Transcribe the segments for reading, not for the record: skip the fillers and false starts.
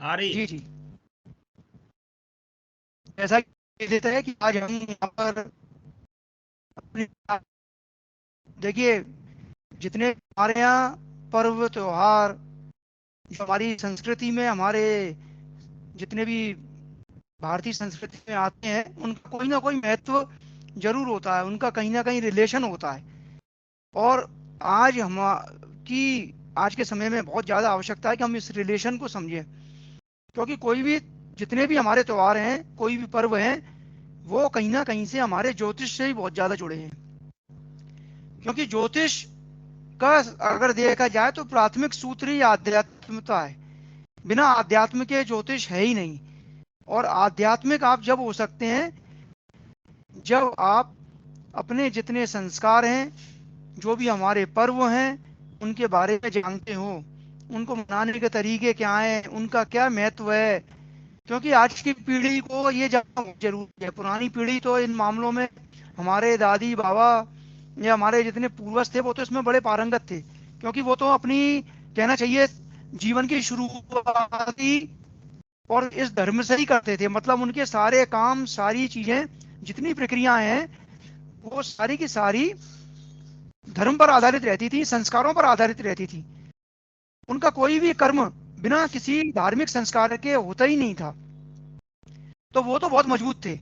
आ रही है। जी जी। ऐसा कह देता है कि आज हम यहाँ पर अपनी, देखिए, जितने हमारे यहाँ पर्व त्योहार, जो हमारी संस्कृति में, हमारे जितने भी भारतीय संस्कृति में आते हैं, उनका कोई ना कोई महत्व जरूर होता है, उनका कहीं ना कहीं रिलेशन होता है। और आज हम की आज के समय में बहुत ज़्यादा आवश्यकता है कि हम इस रिलेशन को समझें, क्योंकि कोई भी, जितने भी हमारे त्योहार हैं, कोई भी पर्व हैं, वो कहीं ना कहीं से हमारे ज्योतिष से ही बहुत ज़्यादा जुड़े हैं। क्योंकि ज्योतिष का अगर देखा जाए तो प्राथमिक सूत्र ही आध्यात्मिकता है। बिना आध्यात्म के ज्योतिष है ही नहीं। और आध्यात्मिक आप जब हो सकते हैं जब आप अपने जितने संस्कार हैं, जो भी हमारे पर्व हैं, उनके बारे में जानते हो, उनको मनाने के तरीके क्या हैं, उनका क्या महत्व है। क्योंकि आज की पीढ़ी को ये जानना बहुत जरूरी है। पुरानी पीढ़ी तो इन मामलों में, हमारे दादी बाबा या हमारे जितने पूर्वज थे, वो तो इसमें बड़े पारंगत थे, क्योंकि वो तो अपनी, कहना चाहिए, जीवन की शुरुआती और इस धर्म से ही करते थे। मतलब उनके सारे काम, सारी चीजें, जितनी प्रक्रियाएं हैं, वो सारी की सारी धर्म पर आधारित रहती थी, संस्कारों पर आधारित रहती थी। उनका कोई भी कर्म बिना किसी धार्मिक संस्कार के होता ही नहीं था। तो वो तो बहुत मजबूत थे।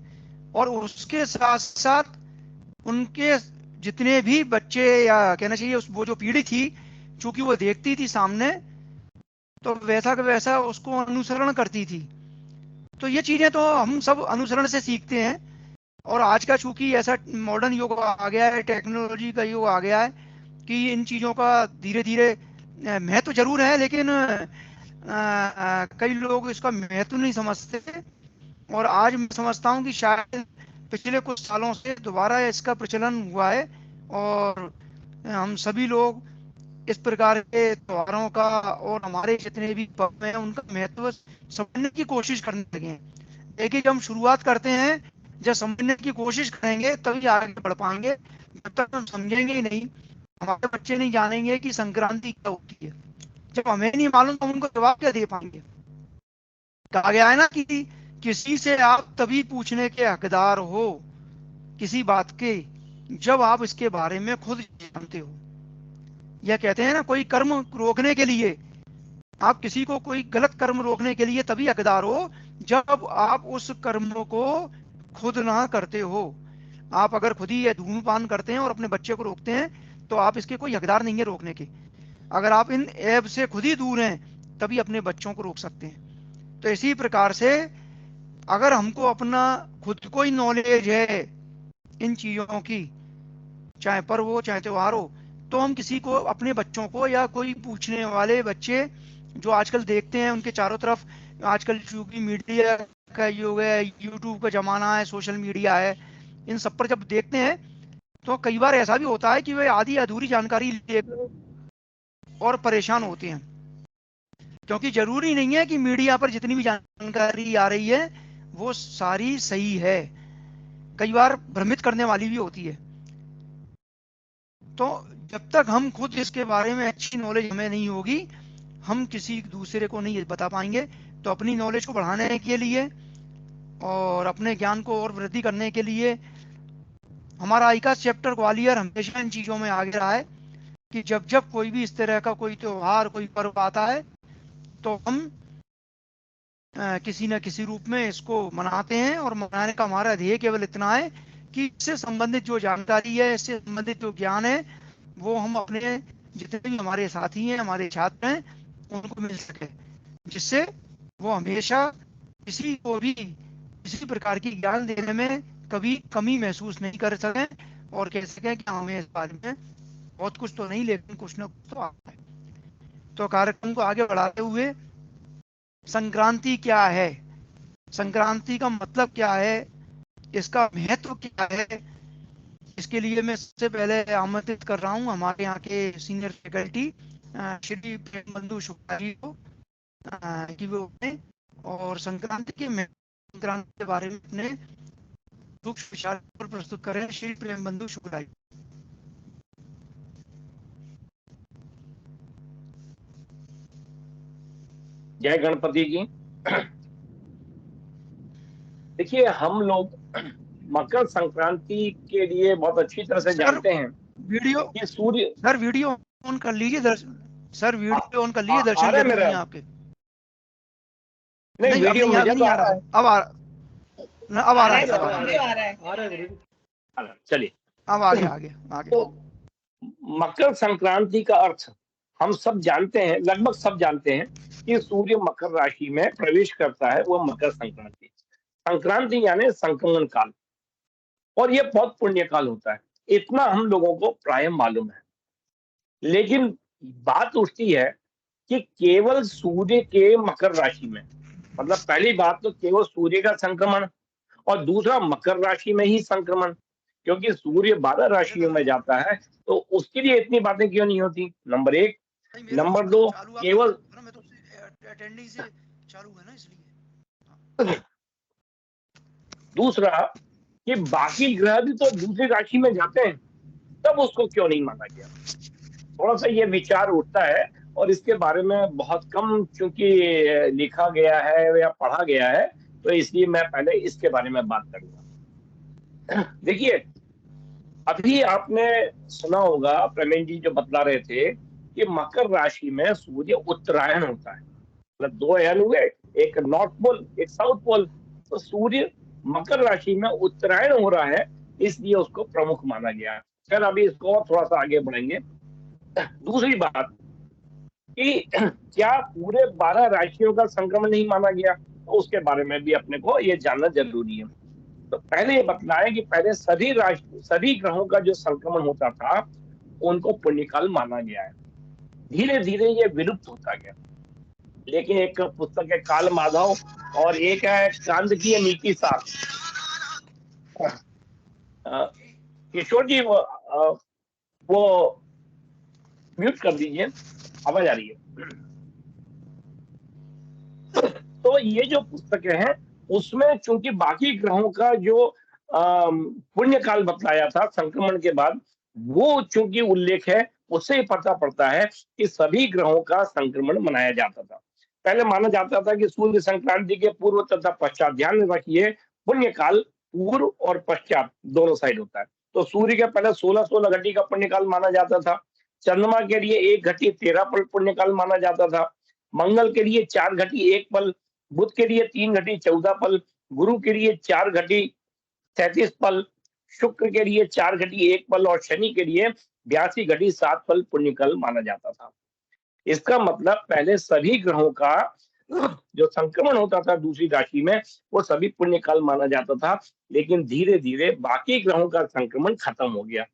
और उसके साथ साथ उनके जितने भी बच्चे, या कहना चाहिए वो जो पीढ़ी थी, चूंकि वो देखती थी सामने, तो वैसा का वैसा उसको अनुसरण करती थी। तो ये चीजें तो हम सब अनुसरण से सीखते हैं। और आज का चूंकि ऐसा मॉडर्न युग आ गया है, टेक्नोलॉजी का युग आ गया है, कि इन चीज़ों का धीरे धीरे महत्व जरूर है, लेकिन कई लोग इसका महत्व नहीं समझते। और आज मैं समझता हूँ कि शायद पिछले कुछ सालों से दोबारा इसका प्रचलन हुआ है। और हम सभी लोग इस प्रकार के त्योहारों का और हमारे जितने भी पर्व हैं, उनका महत्व समझने की कोशिश करने लगे हैं। देखिए, जब हम शुरुआत करते हैं, जब समझने की कोशिश करेंगे, तभी आगे बढ़ पाएंगे। जब तक हम समझेंगे ही नहीं, हमारे बच्चे नहीं जानेंगे कि संक्रांति क्या होती है। जब हमें नहीं मालूम तो हम उनको जवाब क्या दे पाएंगे। कहा गया है ना कि किसी से आप तभी पूछने के हकदार हो किसी बात के, जब आप इसके बारे में खुद जानते हो। यह कहते हैं ना, कोई कर्म रोकने के लिए, आप किसी को कोई गलत कर्म रोकने के लिए तभी हकदार हो जब आप उस कर्म को खुद ना करते हो। आप अगर खुद ही ये धूम्रपान करते हैं और अपने बच्चे को रोकते हैं, तो आप इसके कोई हकदार नहीं है रोकने के। अगर आप इन ऐब से खुद ही दूर हैं, तभी अपने बच्चों को रोक सकते हैं। तो इसी प्रकार से, अगर हमको अपना खुद को ही नॉलेज है इन चीजों की, चाहे पर्व हो चाहे त्योहार हो, तो हम किसी को, अपने बच्चों को, या कोई पूछने वाले बच्चे जो आजकल देखते हैं उनके चारों तरफ, आजकल चूंकि मीडिया का युग है, यूट्यूब का जमाना है, सोशल मीडिया है, इन सब पर जब देखते हैं, तो कई बार ऐसा भी होता है कि वे आधी अधूरी जानकारी लेकर और परेशान होते हैं। क्योंकि जरूरी नहीं है कि मीडिया पर जितनी भी जानकारी आ रही है वो सारी सही है। कई बार भ्रमित करने वाली भी होती है। तो जब तक हम खुद इसके बारे में अच्छी नॉलेज हमें नहीं होगी, हम किसी दूसरे को नहीं बता पाएंगे। तो अपनी नॉलेज को बढ़ाने के लिए और अपने ज्ञान को और वृद्धि करने के लिए, हमारा आईकास चैप्टर ग्वालियर हमेशा इन चीज़ों में आगे रहा है कि जब जब कोई भी इस तरह का कोई त्योहार, कोई पर्व आता है, तो हम किसी न किसी रूप में इसको मनाते हैं। और मनाने का हमारा ध्येय केवल इतना है कि इससे संबंधित जो जानकारी है, इससे संबंधित जो ज्ञान है, वो हम अपने जितने भी हमारे साथी हैं, हमारे छात्र हैं, उनको मिल सके, जिससे वो हमेशा किसी को भी किसी प्रकार की ज्ञान देने में कभी कमी महसूस नहीं कर सकें, और कह सकें कि हमें इस बारे में बहुत कुछ तो नहीं, लेकिन कुछ ना कुछ तो आता है। तो कार्यक्रम को आगे बढ़ाते हुए, संक्रांति क्या है, संक्रांति का मतलब क्या है, इसका महत्व क्या है, इसके लिए मैं सबसे पहले आमंत्रित कर रहा हूँ हमारे यहाँ के सीनियर फैकल्टी श्री प्रेम बंधु शुक्ला जी को, कि वो अपने और संक्रांति के बारे में अपने सूक्ष्म विचार पर प्रस्तुत करें। श्री प्रेम बंधु शुक्ला जी। जय गणपति जी। देखिए, हम लोग मकर संक्रांति के लिए बहुत अच्छी तरह से जानते हैं वीडियो कि सूर्य, सर वीडियो ऑन कर लीजिए दर्शन, सर वीडियो ऑन कर लीजिए, आ दर्शन रहा है जरूरी मेरा? है आपके। नहीं, नहीं अब वीडियो नहीं, भेजा अभी तो नहीं आ आ रहा रहा है। था, अब आ ना, अब आ रहा है, अब आ रहा है, चलिए, अब आगे आगे आगे। तो मकर संक्रांति का अर्थ हम सब जानते हैं, लगभग सब जानते हैं कि सूर्य मकर राशि में प्रवेश करता है, वो मकर संक्रांति। संक्रांति यानी संक्रमण काल, और ये बहुत पुण्य काल होता है, इतना हम लोगों को प्राय मालूम है। लेकिन बात उठती है कि केवल सूर्य के मकर राशि में, मतलब पहली बात तो केवल सूर्य का संक्रमण, और दूसरा मकर राशि में ही संक्रमण, क्योंकि सूर्य 12 राशियों में जाता है, तो उसके लिए इतनी बातें क्यों नहीं होती? नंबर एक। मेरा नंबर दो, चालू आप केवल ना, मैं तो अटेंडिंग से चालू है ना, इसलिए। दूसरा कि बाकी ग्रह भी तो दूसरी राशि में जाते हैं, तब उसको क्यों नहीं माना गया? थोड़ा सा ये विचार उठता है, और इसके बारे में बहुत कम चूंकि लिखा गया है या पढ़ा गया है, तो इसलिए मैं पहले इसके बारे में बात करूंगा। देखिए, अभी आपने सुना होगा प्रवीण जी जो बतला रहे थे कि मकर राशि में सूर्य उत्तरायण होता है, मतलब दो अयन हुए, एक नॉर्थ पोल एक साउथ पोल, तो सूर्य मकर राशि में उत्तरायण हो रहा है, इसलिए उसको प्रमुख माना गया। फिर अभी इसको और थोड़ा सा आगे बढ़ेंगे। दूसरी बात कि क्या पूरे 12 राशियों का संक्रमण नहीं माना गया, तो उसके बारे में भी अपने को ये जानना जरूरी है। तो पहले ये बतलाएं कि पहले सभी ग्रहों का जो संक्रमण होता था, उनको पुण्यकाल माना गया है। धीरे धीरे ये विलुप्त होता गया, लेकिन एक पुस्तक है काल माधव, और एक है चांदकीय नीति सार। किशोर जी, वो म्यूट कर दीजिए, आवाज आ रही है। तो ये जो पुस्तकें हैं, उसमें चूंकि बाकी ग्रहों का जो पुण्य काल बतलाया था संक्रमण के बाद, वो चूंकि उल्लेख है, उससे ही पता पड़ता है कि सभी ग्रहों का संक्रमण मनाया जाता था। पहले माना जाता था कि सूर्य संक्रांति के पूर्व तथा पश्चात, ध्यान में रखिए, पुण्य काल पूर्व और पश्चात दोनों साइड होता है। तो सूर्य के पहले 16-16 घटी का पुण्य काल माना जाता था, चंद्रमा के लिए 1 घटी 13 पल पुण्य काल माना जाता था, मंगल के लिए 4 घटी 1 पल, बुध के लिए 3 घटी 14 पल, गुरु के लिए 4 घटी 37 पल, शुक्र के लिए 4 घटी 1 पल, और शनि के लिए 82 घटी 7 पल पुण्यकाल माना जाता था। इसका मतलब पहले सभी ग्रहों का जो संक्रमण होता था दूसरी राशि में, वो सभी पुण्यकाल माना जाता था, लेकिन धीरे धीरे बाकी ग्रहों का संक्रमण खत्म हो गया।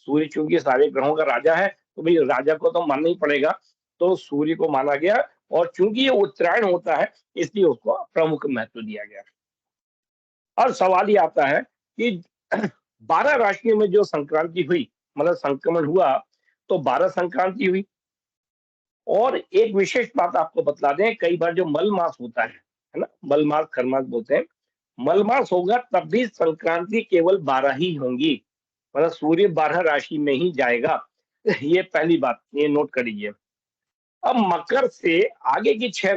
सूर्य चूंकि सारे ग्रहों का राजा है, तो भाई राजा को तो मानना ही पड़ेगा, तो सूर्य को माना गया, और चूंकि ये उत्तरायण होता है, इसलिए उसको प्रमुख महत्व दिया गया। और सवाल ये आता है कि 12 राशियों में जो संक्रांति हुई, मतलब संक्रमण हुआ, तो 12 संक्रांति हुई। और एक विशेष बात आपको बतला दें, कई बार जो मल मास होता है ना, मल मास खर मास बोलते हैं, मल मास होगा तब भी संक्रांति केवल 12 ही होंगी, मतलब सूर्य 12 राशि में ही जाएगा। ये पहली बात, ये नोट कर लीजिए। अब मकर से आगे की 6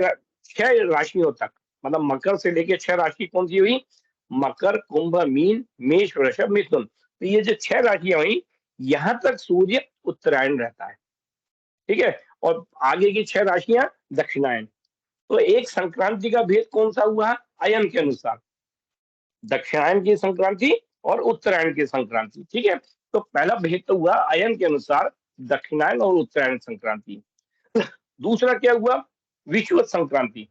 राशियों तक, मतलब मकर से लेके 6 राशि कौन सी हुई? मकर, कुंभ, मीन, मेष, वृषभ, मिथुन। तो ये जो 6 राशियां हुई, यहां तक सूर्य उत्तरायण रहता है, ठीक है, और आगे की 6 राशियां दक्षिणायन। तो एक संक्रांति का भेद कौन सा हुआ? अयन के अनुसार, दक्षिणायन की संक्रांति और उत्तरायण की संक्रांति, ठीक है। तो पहला भेद तो हुआ अयन के अनुसार, दक्षिणायन और उत्तरायण संक्रांति। दूसरा क्या हुआ? विषुवत संक्रांति।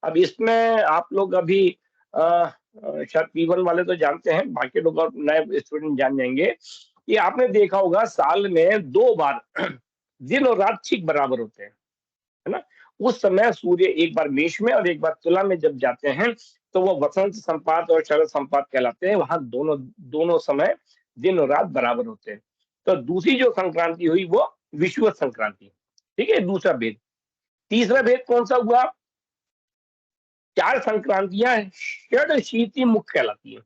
अब इसमें आप लोग अभी शायद P1 वाले तो जानते हैं, बाकी लोग और नए स्टूडेंट जान जाएंगे कि आपने देखा होगा साल में 2 बार दिन और रात ठीक बराबर होते हैं, है ना। उस समय सूर्य एक बार मेष में और एक बार तुला में जब जाते हैं, तो वो वसंत संपात और शरद संपात कहलाते हैं। वहां दोनों दोनों समय दिन और रात बराबर होते हैं। तो दूसरी जो संक्रांति हुई वो विषुवत संक्रांति, ठीक है, दूसरा भेद। तीसरा भेद कौन सा हुआ? 4 संक्रांतियां षडशीति मुख कहलाती है।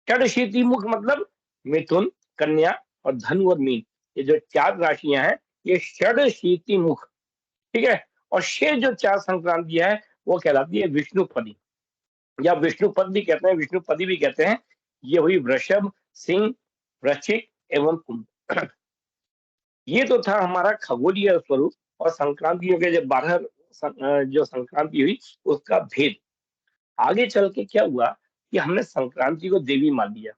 षडशीति मुख मतलब मिथुन, कन्या और धनु और मीन, ये जो 4 राशियां हैं, ये षडशीति मुख, ठीक है। और शेष जो 4 संक्रांतियां हैं, वो कहलाती है विष्णुपदी, या विष्णुपद भी कहते हैं, विष्णुपदी भी कहते हैं। ये हुई वृषभ, सिंह, वृश्चिक एवं कुंभ। ये तो था हमारा खगोलीय स्वरूप, और संक्रांतियों के जब 12 जो संक्रांति हुई उसका भेद। आगे चल के क्या हुआ कि हमने संक्रांति को देवी मान लिया।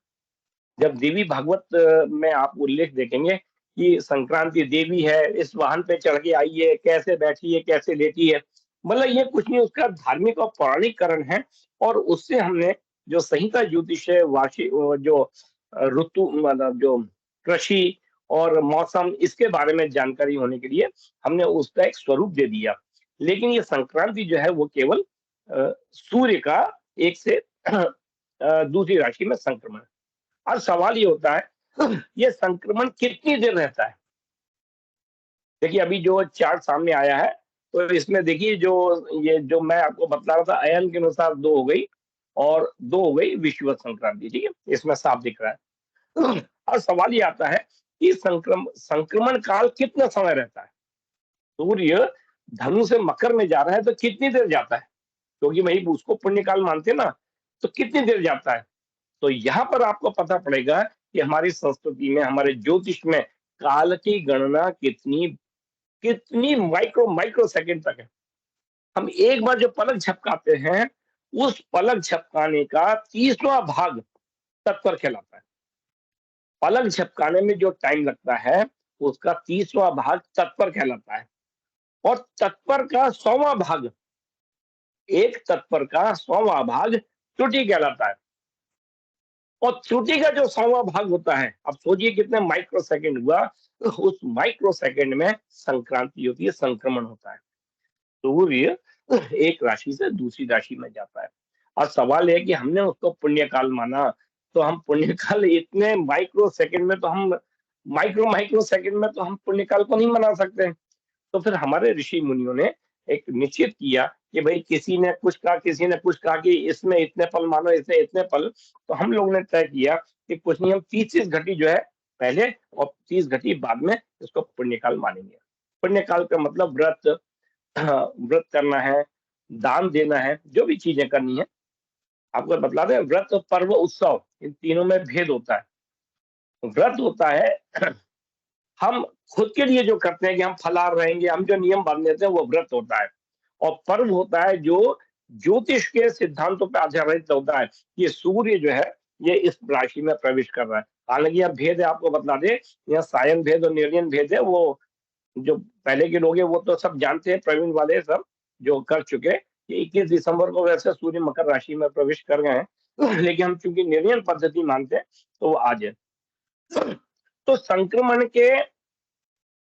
जब देवी भागवत में आप उल्लेख देखेंगे कि संक्रांति देवी है, इस वाहन पे चढ़ के आई है, कैसे बैठी है, कैसे लेटी है, मतलब ये कुछ नहीं, उसका धार्मिक और पौराणिककरण है। और उससे हमने जो संहिता ज्योतिष है, जो ऋतु, मतलब जो कृषि और मौसम, इसके बारे में जानकारी होने के लिए हमने उसका एक स्वरूप दे दिया। लेकिन ये संक्रांति जो है वो केवल सूर्य का एक से दूसरी राशि में संक्रमण। अब सवाल ये होता है ये संक्रमण कितनी देर रहता है। देखिए अभी जो चार्ट सामने आया है, तो इसमें देखिए ये जो मैं आपको बता रहा था, अयन के अनुसार 2 हो गई और 2 हो गई विषुवत संक्रांति, ठीक है, इसमें साफ दिख रहा है। अब सवाल ये आता है कि संक्रमण काल कितना समय रहता है। सूर्य धनु से मकर में जा रहा है तो कितनी देर जाता है, क्योंकि वही उसको पुण्य काल मानते हैं ना, तो कितनी देर जाता है। तो यहाँ पर आपको पता पड़ेगा कि हमारी संस्कृति में, हमारे ज्योतिष में काल की गणना कितनी कितनी माइक्रो सेकंड तक है। हम एक बार जो पलक झपकाते हैं, उस पलक झपकाने का 30वां भाग तत्पर कहलाता है। पलक झपकाने में जो टाइम लगता है उसका 30वां भाग तत्पर कहलाता है। और तत्पर का 100वां भाग, एक तत्पर का 100वां भाग त्रुटि कहलाता है। और त्रुटि का जो 100वां भाग होता है, अब सोचिए कितने माइक्रो सेकंड हुआ, तो उस माइक्रो सेकंड में संक्रांति होती है, संक्रमण होता है। सूर्य एक राशि से दूसरी राशि में जाता है। अब सवाल है कि हमने उसको पुण्यकाल माना, तो हम पुण्यकाल इतने माइक्रो सेकंड में, तो हम माइक्रो सेकंड में तो हम पुण्यकाल को नहीं मना सकते। तो फिर हमारे ऋषि मुनियों ने एक निश्चित किया कि भाई किसी ने कुछ कहा, किसी ने कुछ कहा कि इसमें इतने पल मानो, इसमें इतने पल। तो हम लोगों ने तय किया कि कुछ नहीं, हम 30 घटी जो है पहले और 30 घटी बाद में इसको पुण्यकाल मानेंगे। पुण्यकाल का मतलब व्रत करना है, दान देना है, जो भी चीजें करनी है। आपको बतला दें, व्रत, पर्व, उत्सव, इन तीनों में भेद होता है। व्रत होता है हम खुद के लिए जो करते हैं कि हम फलाहार रहेंगे, हम जो नियम बांध लेते हैं, वो व्रत होता है। और पर्व होता है जो ज्योतिष के सिद्धांतों पर आधारित होता है। ये सूर्य जो है ये इस राशि में प्रवेश कर रहा है। हालांकि यह भेद है, आपको बतला दे, यह सायन भेद और निर्यन भेद है। वो जो पहले के लोग हैं वो तो सब जानते हैं, प्रवीण वाले सब जो कर चुके कि 21 दिसंबर को वैसे सूर्य मकर राशि में प्रवेश कर गए हैं। लेकिन हम चूंकि निर्यन पद्धति मानते हैं तो वो आज है। तो संक्रमण के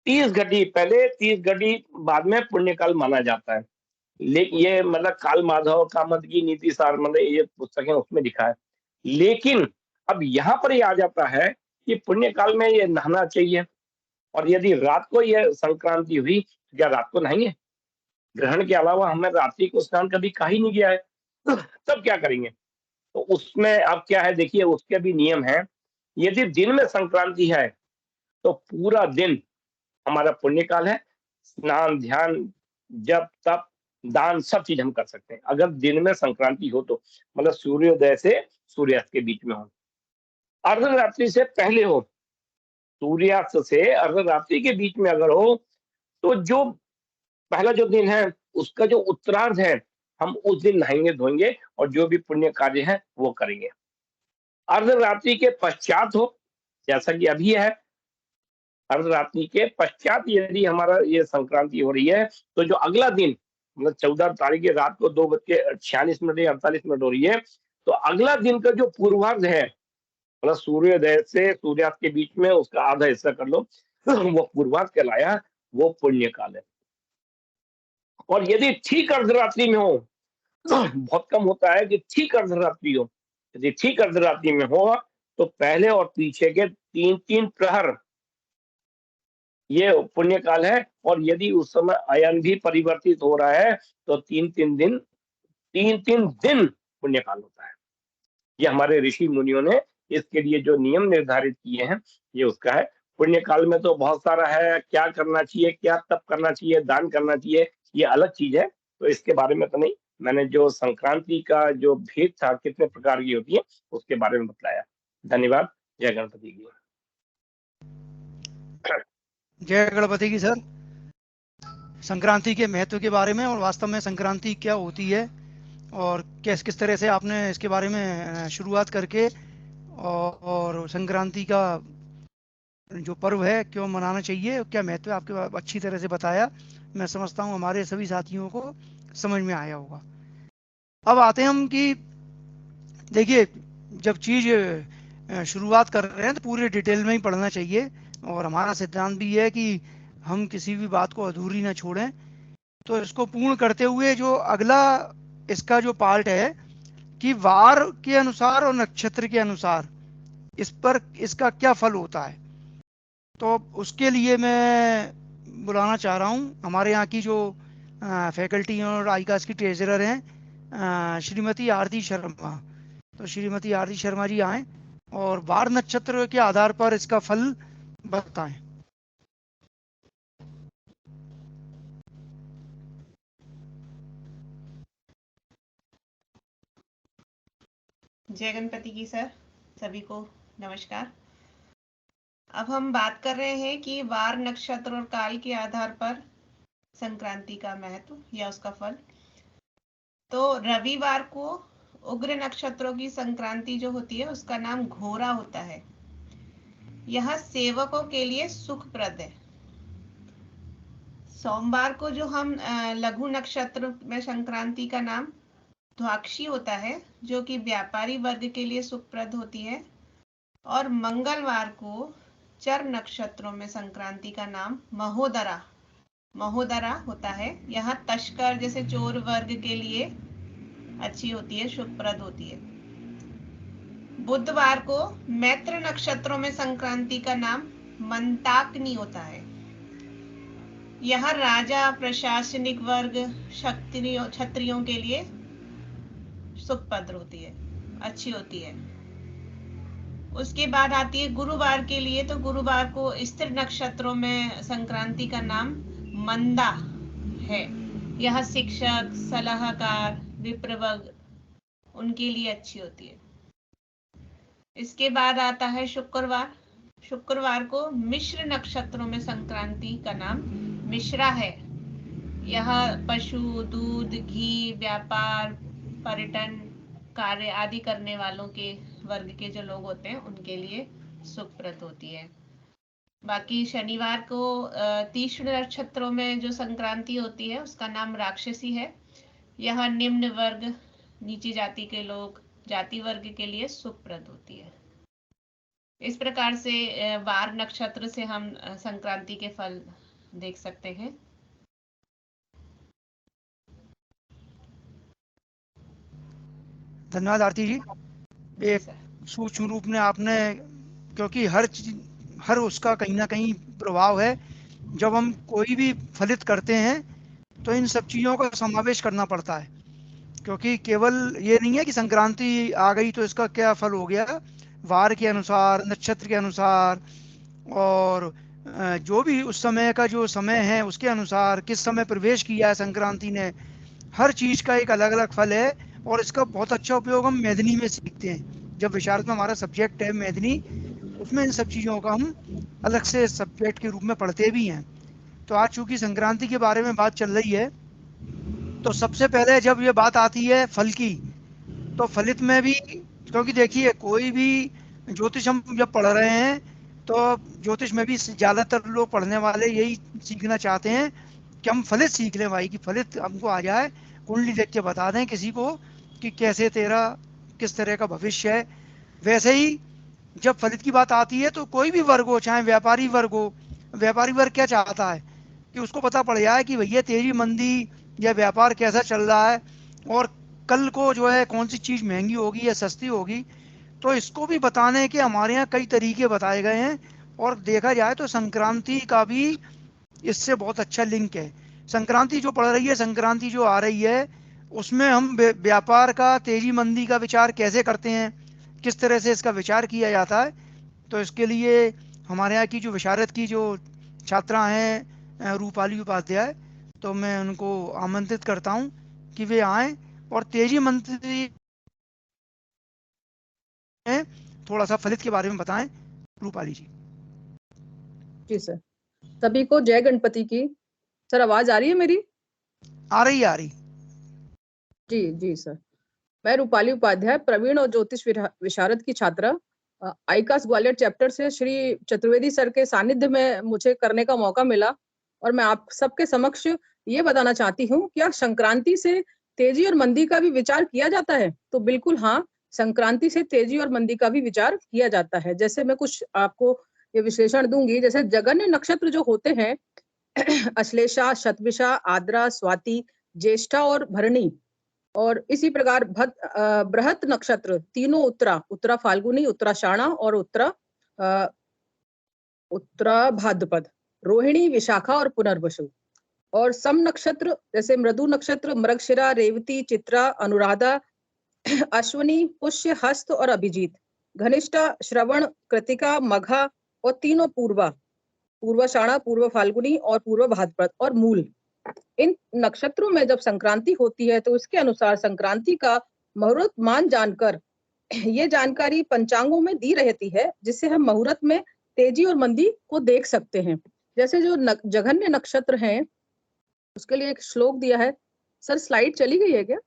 30 घटी पहले, 30 घटी बाद में पुण्यकाल माना जाता है। लेकिन ये मतलब काल माधव कामत की नीति सार, मतलब ये पुस्तक है उसमें लिखा है। लेकिन अब यहाँ पर ये आ जाता है कि पुण्यकाल में ये नहाना चाहिए। और यदि रात को ये संक्रांति हुई तो क्या रात को नहाएंगे? ग्रहण के अलावा हमें रात्रि को स्नान कभी कहा ही नहीं गया है। तब क्या करेंगे? तो उसमें अब क्या है, देखिए उसके भी नियम है। यदि दिन में संक्रांति है तो पूरा दिन हमारा पुण्यकाल है। स्नान, ध्यान, जप, तप, दान, सब चीज हम कर सकते हैं अगर दिन में संक्रांति हो तो, मतलब सूर्योदय से सूर्यास्त के बीच में हो, अर्धरात्रि से पहले हो, सूर्यास्त से अर्धरात्रि के बीच में अगर हो, तो जो पहला जो दिन है उसका जो उत्तरार्ध है, हम उस दिन नहाएंगे धोएंगे और जो भी पुण्य कार्य है वो करेंगे। अर्धरात्रि के पश्चात हो, जैसा कि अभी है, अर्धरात्रि के पश्चात यदि हमारा ये संक्रांति हो रही है, तो जो अगला दिन, मतलब 14 तारीख की रात को 2:46 या 48 हो रही है, तो अगला दिन का जो पूर्वार्ध है, मतलब सूर्योदय से सूर्यास्त के बीच में उसका आधा हिस्सा कर लो, वो पूर्वार्ध कहलाया, वो पुण्य काल है। और यदि ठीक अर्धरात्रि में हो, बहुत कम होता है कि ठीक अर्धरात्रि हो, यदि ठीक अर्धरात्रि में हो तो पहले और पीछे के 3-3 प्रहर ये पुण्य काल है। और यदि उस समय अयन भी परिवर्तित हो रहा है तो 3-3 दिन पुण्य काल होता है। ये हमारे ऋषि मुनियों ने इसके लिए जो नियम निर्धारित किए हैं, ये उसका है। पुण्य काल में तो बहुत सारा है, क्या करना चाहिए, क्या तप करना चाहिए, दान करना चाहिए, ये अलग चीज है, तो इसके बारे में तो नहीं। मैंने जो संक्रांति का जो भेद था, कितने प्रकार की होती है, उसके बारे में बतलाया। धन्यवाद। जय गणपति की। जय गणपति की सर। संक्रांति के महत्व के बारे में और वास्तव में संक्रांति क्या होती है और किस किस तरह से आपने इसके बारे में शुरुआत करके और संक्रांति का जो पर्व है क्यों मनाना चाहिए, क्या महत्व है, आपके अच्छी तरह से बताया। मैं समझता हूँ हमारे सभी साथियों को समझ में आया होगा। अब आते हैं हम कि देखिए, जब चीज़ शुरुआत कर रहे हैं तो पूरे डिटेल में ही पढ़ना चाहिए और हमारा सिद्धांत भी है कि हम किसी भी बात को अधूरी ना छोड़ें। तो इसको पूर्ण करते हुए जो अगला इसका जो पार्ट है कि वार के अनुसार और नक्षत्र के अनुसार इस पर इसका क्या फल होता है, तो उसके लिए मैं बुलाना चाह रहा हूँ हमारे यहाँ की जो फैकल्टी और आईकास की ट्रेजरर हैं, श्रीमती आरती शर्मा। तो श्रीमती आरती शर्मा जी आए और वार नक्षत्र के आधार पर इसका फल बताएं। जय गणपति की सर, सभी को नमस्कार। अब हम बात कर रहे हैं कि वार, नक्षत्र और काल के आधार पर संक्रांति का महत्व या उसका फल। तो रविवार को उग्र नक्षत्रों की संक्रांति जो होती है उसका नाम घोरा होता है। यह सेवकों के लिए सुखप्रद है। सोमवार को जो हम लघु नक्षत्र में संक्रांति का नाम द्वाक्षी होता है, जो कि व्यापारी वर्ग के लिए सुखप्रद होती है। और मंगलवार को चर नक्षत्रों में संक्रांति का नाम महोदरा महोदरा होता है। यह तस्कर जैसे चोर वर्ग के लिए अच्छी होती है, शुभप्रद होती है। बुधवार को मैत्र नक्षत्रों में संक्रांति का नाम मंताग्नि होता है। यह राजा, प्रशासनिक वर्ग, क्षत्रियों के लिए सुखप्रद होती है, अच्छी होती है। उसके बाद आती है गुरुवार के लिए। तो गुरुवार को स्थिर नक्षत्रों में संक्रांति का नाम मंदा है। यह शिक्षक, सलाहकार, विप्रवर्ग उनके लिए अच्छी होती है। इसके बाद आता है शुक्रवार। शुक्रवार को मिश्र नक्षत्रों में संक्रांति का नाम मिश्रा है। यह पशु, दूध, घी, व्यापार, पर्यटन कार्य आदि करने वालों के वर्ग के जो लोग होते हैं उनके लिए सुखप्रद होती है। बाकी शनिवार को तीक्ष्ण नक्षत्रों में जो संक्रांति होती है उसका नाम राक्षसी है। यह निम्न वर्ग, नीची जाति के लोग, जाति वर्ग के लिए सुखप्रद होती है। इस प्रकार से वार नक्षत्र से हम संक्रांति के फल देख सकते हैं। धन्यवाद आरती जी। एक सूक्ष्म रूप में आपने, क्योंकि हर उसका कहीं ना कहीं प्रभाव है। जब हम कोई भी फलित करते हैं तो इन सब चीज़ों का समावेश करना पड़ता है, क्योंकि केवल ये नहीं है कि संक्रांति आ गई तो इसका क्या फल हो गया। वार के अनुसार, नक्षत्र के अनुसार और जो भी उस समय का जो समय है उसके अनुसार किस समय प्रवेश किया है संक्रांति ने, हर चीज़ का एक अलग अलग फल है। और इसका बहुत अच्छा उपयोग हम मैथिली में सीखते हैं। जब विशारद में हमारा सब्जेक्ट है मैथिली, उसमें इन सब चीज़ों का हम अलग से सब्जेक्ट के रूप में पढ़ते भी हैं। तो आज चूंकि संक्रांति के बारे में बात चल रही है, तो सबसे पहले जब ये बात आती है फल की, तो फलित में भी, क्योंकि देखिए कोई भी ज्योतिष हम जब पढ़ रहे हैं तो ज्योतिष में भी ज़्यादातर लोग पढ़ने वाले यही सीखना चाहते हैं कि हम फलित सीख लें भाई, कि फलित हमको आ जाए, कुंडली देख के बता दें किसी को कि कैसे तेरा किस तरह का भविष्य है। वैसे ही जब फलित की बात आती है तो कोई भी वर्ग हो, चाहे व्यापारी वर्ग हो, व्यापारी वर्ग क्या चाहता है कि उसको पता पड़ जाए कि भैया तेजी मंदी या व्यापार कैसा चल रहा है और कल को जो है कौन सी चीज़ महंगी होगी या सस्ती होगी। तो इसको भी बताने के हमारे यहाँ कई तरीके बताए गए हैं। और देखा जाए तो संक्रांति का भी इससे बहुत अच्छा लिंक है। संक्रांति जो पड़ रही है, संक्रांति जो आ रही है, उसमें हम व्यापार का, तेजी मंदी का विचार कैसे करते हैं, किस तरह से इसका विचार किया जाता है। तो इसके लिए हमारे यहाँ की जो विशारद की जो छात्रा हैं रूपाली उपाध्याय, तो मैं उनको आमंत्रित करता हूँ कि वे आए और तेजी मंत्री में थोड़ा सा फलित के बारे में बताएं। रूपाली जी। जी सर, सभी को जय गणपति की। सर आवाज आ रही है मेरी? आ रही। जी जी सर, मैं रूपाली उपाध्याय, प्रवीण और ज्योतिष विशारद की छात्रा, आईकास ग्वालियर चैप्टर से श्री चतुर्वेदी सर के सानिध्य में मुझे करने का मौका मिला और मैं आप सबके समक्ष ये बताना चाहती हूँ, क्या संक्रांति से तेजी और मंदी का भी विचार किया जाता है? तो बिल्कुल हाँ, संक्रांति से तेजी और मंदी का भी विचार किया जाता है। जैसे मैं कुछ आपको ये विश्लेषण दूंगी। जैसे जगन्य नक्षत्र जो होते हैं अश्लेषा, शतभिषा, आद्रा, स्वाति, ज्येष्ठा और भरणी, और इसी प्रकार बृहत नक्षत्र तीनों उत्तरा फाल्गुनी, उत्तराषाढ़ा और उत्तरा भाद्रपद, रोहिणी, विशाखा और पुनर्वसु। और सम नक्षत्र जैसे मृदु नक्षत्र मृगशिरा, रेवती, चित्रा, अनुराधा, अश्विनी, पुष्य, हस्त और अभिजीत, घनिष्ठा, श्रवण, कृतिका, मघा और तीनों पूर्वाषाढ़ा, पूर्व फाल्गुनी और पूर्व भाद्रपद और मूल। इन नक्षत्रों में जब संक्रांति होती है तो उसके अनुसार संक्रांति का मुहूर्त मान जानकर ये जानकारी पंचांगों में दी रहती है, जिससे हम मुहूर्त में तेजी और मंदी को देख सकते हैं। जैसे जो जघन्य नक्षत्र हैं उसके लिए एक श्लोक दिया है। सर स्लाइड चली गई है क्या?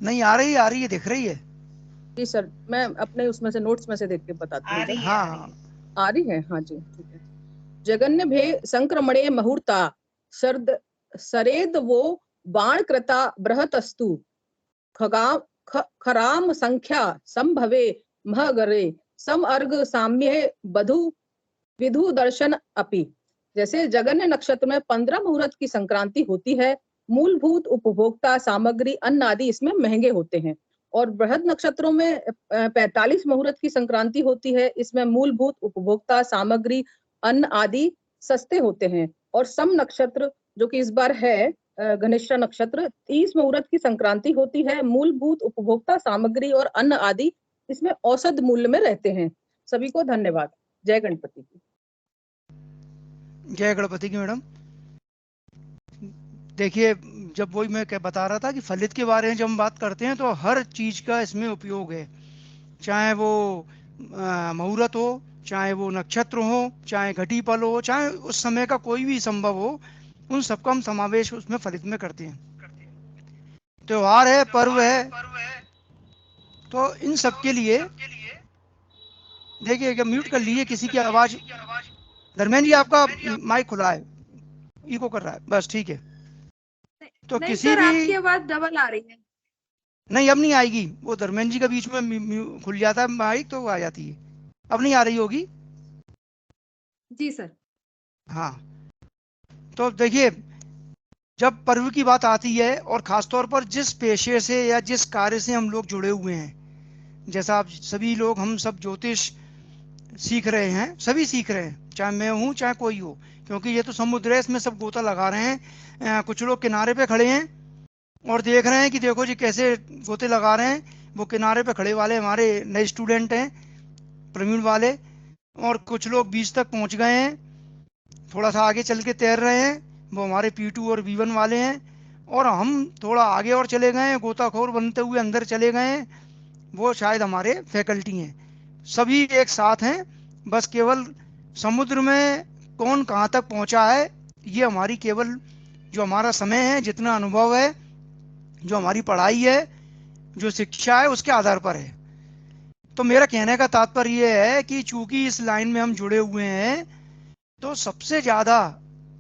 नहीं आ रही है, दिख रही है। जी सर, मैं अपने उसमें से नोट्स में से देख के बताती हूँ। हाँ आ रही है, हाँ जी ठीक है। जगन्य भे संक्रमणे मुहूर्ता शरद सरेद वो बाण कृता बृहतस्तु खराम संख्या संभवे महगरे सम अर्घ साम्ये बधु विधु दर्शन अपि। जैसे जगन्य नक्षत्र में 15 मुहूर्त की संक्रांति होती है। मूलभूत उपभोक्ता सामग्री अन्न आदि इसमें महंगे होते हैं। और बृहद नक्षत्रों में 45 मुहूर्त की संक्रांति होती है। इसमें मूलभूत उपभोक्ता सामग्री अन्न आदि सस्ते होते हैं। और सम नक्षत्र जो कि इस बार है घनिष्ठा नक्षत्र, 30 मुहूर्त की संक्रांति होती है। मूलभूत उपभोक्ता सामग्री और अन्न आदि इसमें औसत मूल्य में रहते हैं। सभी को धन्यवाद। जय गणपति की। जय गणपति की मैडम। देखिए, जब वही मैं क्या बता रहा था कि फलित के बारे में जब हम बात करते हैं तो हर चीज का इसमें उपयोग है, चाहे वो मुहूर्त हो, चाहे वो नक्षत्र हो, चाहे घटी पल हो, चाहे उस समय का कोई भी संभव हो, उन सबका हम समावेश उसमें फलित में करते हैं। त्योहार है, पर्व है, तो इन सब के लिए देखिए म्यूट कर लीजिए किसी की आवाज। धर्मेंद्र जी आपका माइक खुला है, इको कर रहा है, बस ठीक है। तो नहीं किसी सर, भी आपकी आवाज डबल आ रही है। नहीं, अब नहीं आएगी। वो धर्मेंद्र जी का बीच में खुल जाता है माइक तो वो आ जाती है। अब नहीं आ रही होगी। जी सर। हाँ, तो देखिए, जब पर्व की बात आती है और खासतौर पर जिस पेशे से या जिस कार्य से हम लोग जुड़े हुए हैं, जैसा आप सभी लोग, हम सब ज्योतिष सीख रहे हैं, सभी सीख रहे हैं, चाहे मैं हूँ चाहे कोई हो, क्योंकि ये तो समुद्र है, इसमें सब गोता लगा रहे हैं। कुछ लोग किनारे पे खड़े हैं और देख रहे हैं कि देखो जी कैसे गोते लगा रहे हैं। वो किनारे पे खड़े वाले हमारे नए स्टूडेंट हैं, प्रवीण वाले, और कुछ लोग बीच तक पहुंच गए हैं, थोड़ा सा आगे चल के तैर रहे हैं, वो हमारे P2 और V1 वाले हैं। और हम थोड़ा आगे और चले गए हैं, गोताखोर बनते हुए अंदर चले गए हैं, वो शायद हमारे फैकल्टी हैं। सभी एक साथ हैं, बस केवल समुद्र में कौन कहाँ तक पहुंचा है, ये हमारी केवल जो हमारा समय है, जितना अनुभव है, जो हमारी पढ़ाई है, जो शिक्षा है, उसके आधार पर है। तो मेरा कहने का तात्पर्य ये है कि चूंकि इस लाइन में हम जुड़े हुए हैं, तो सबसे ज्यादा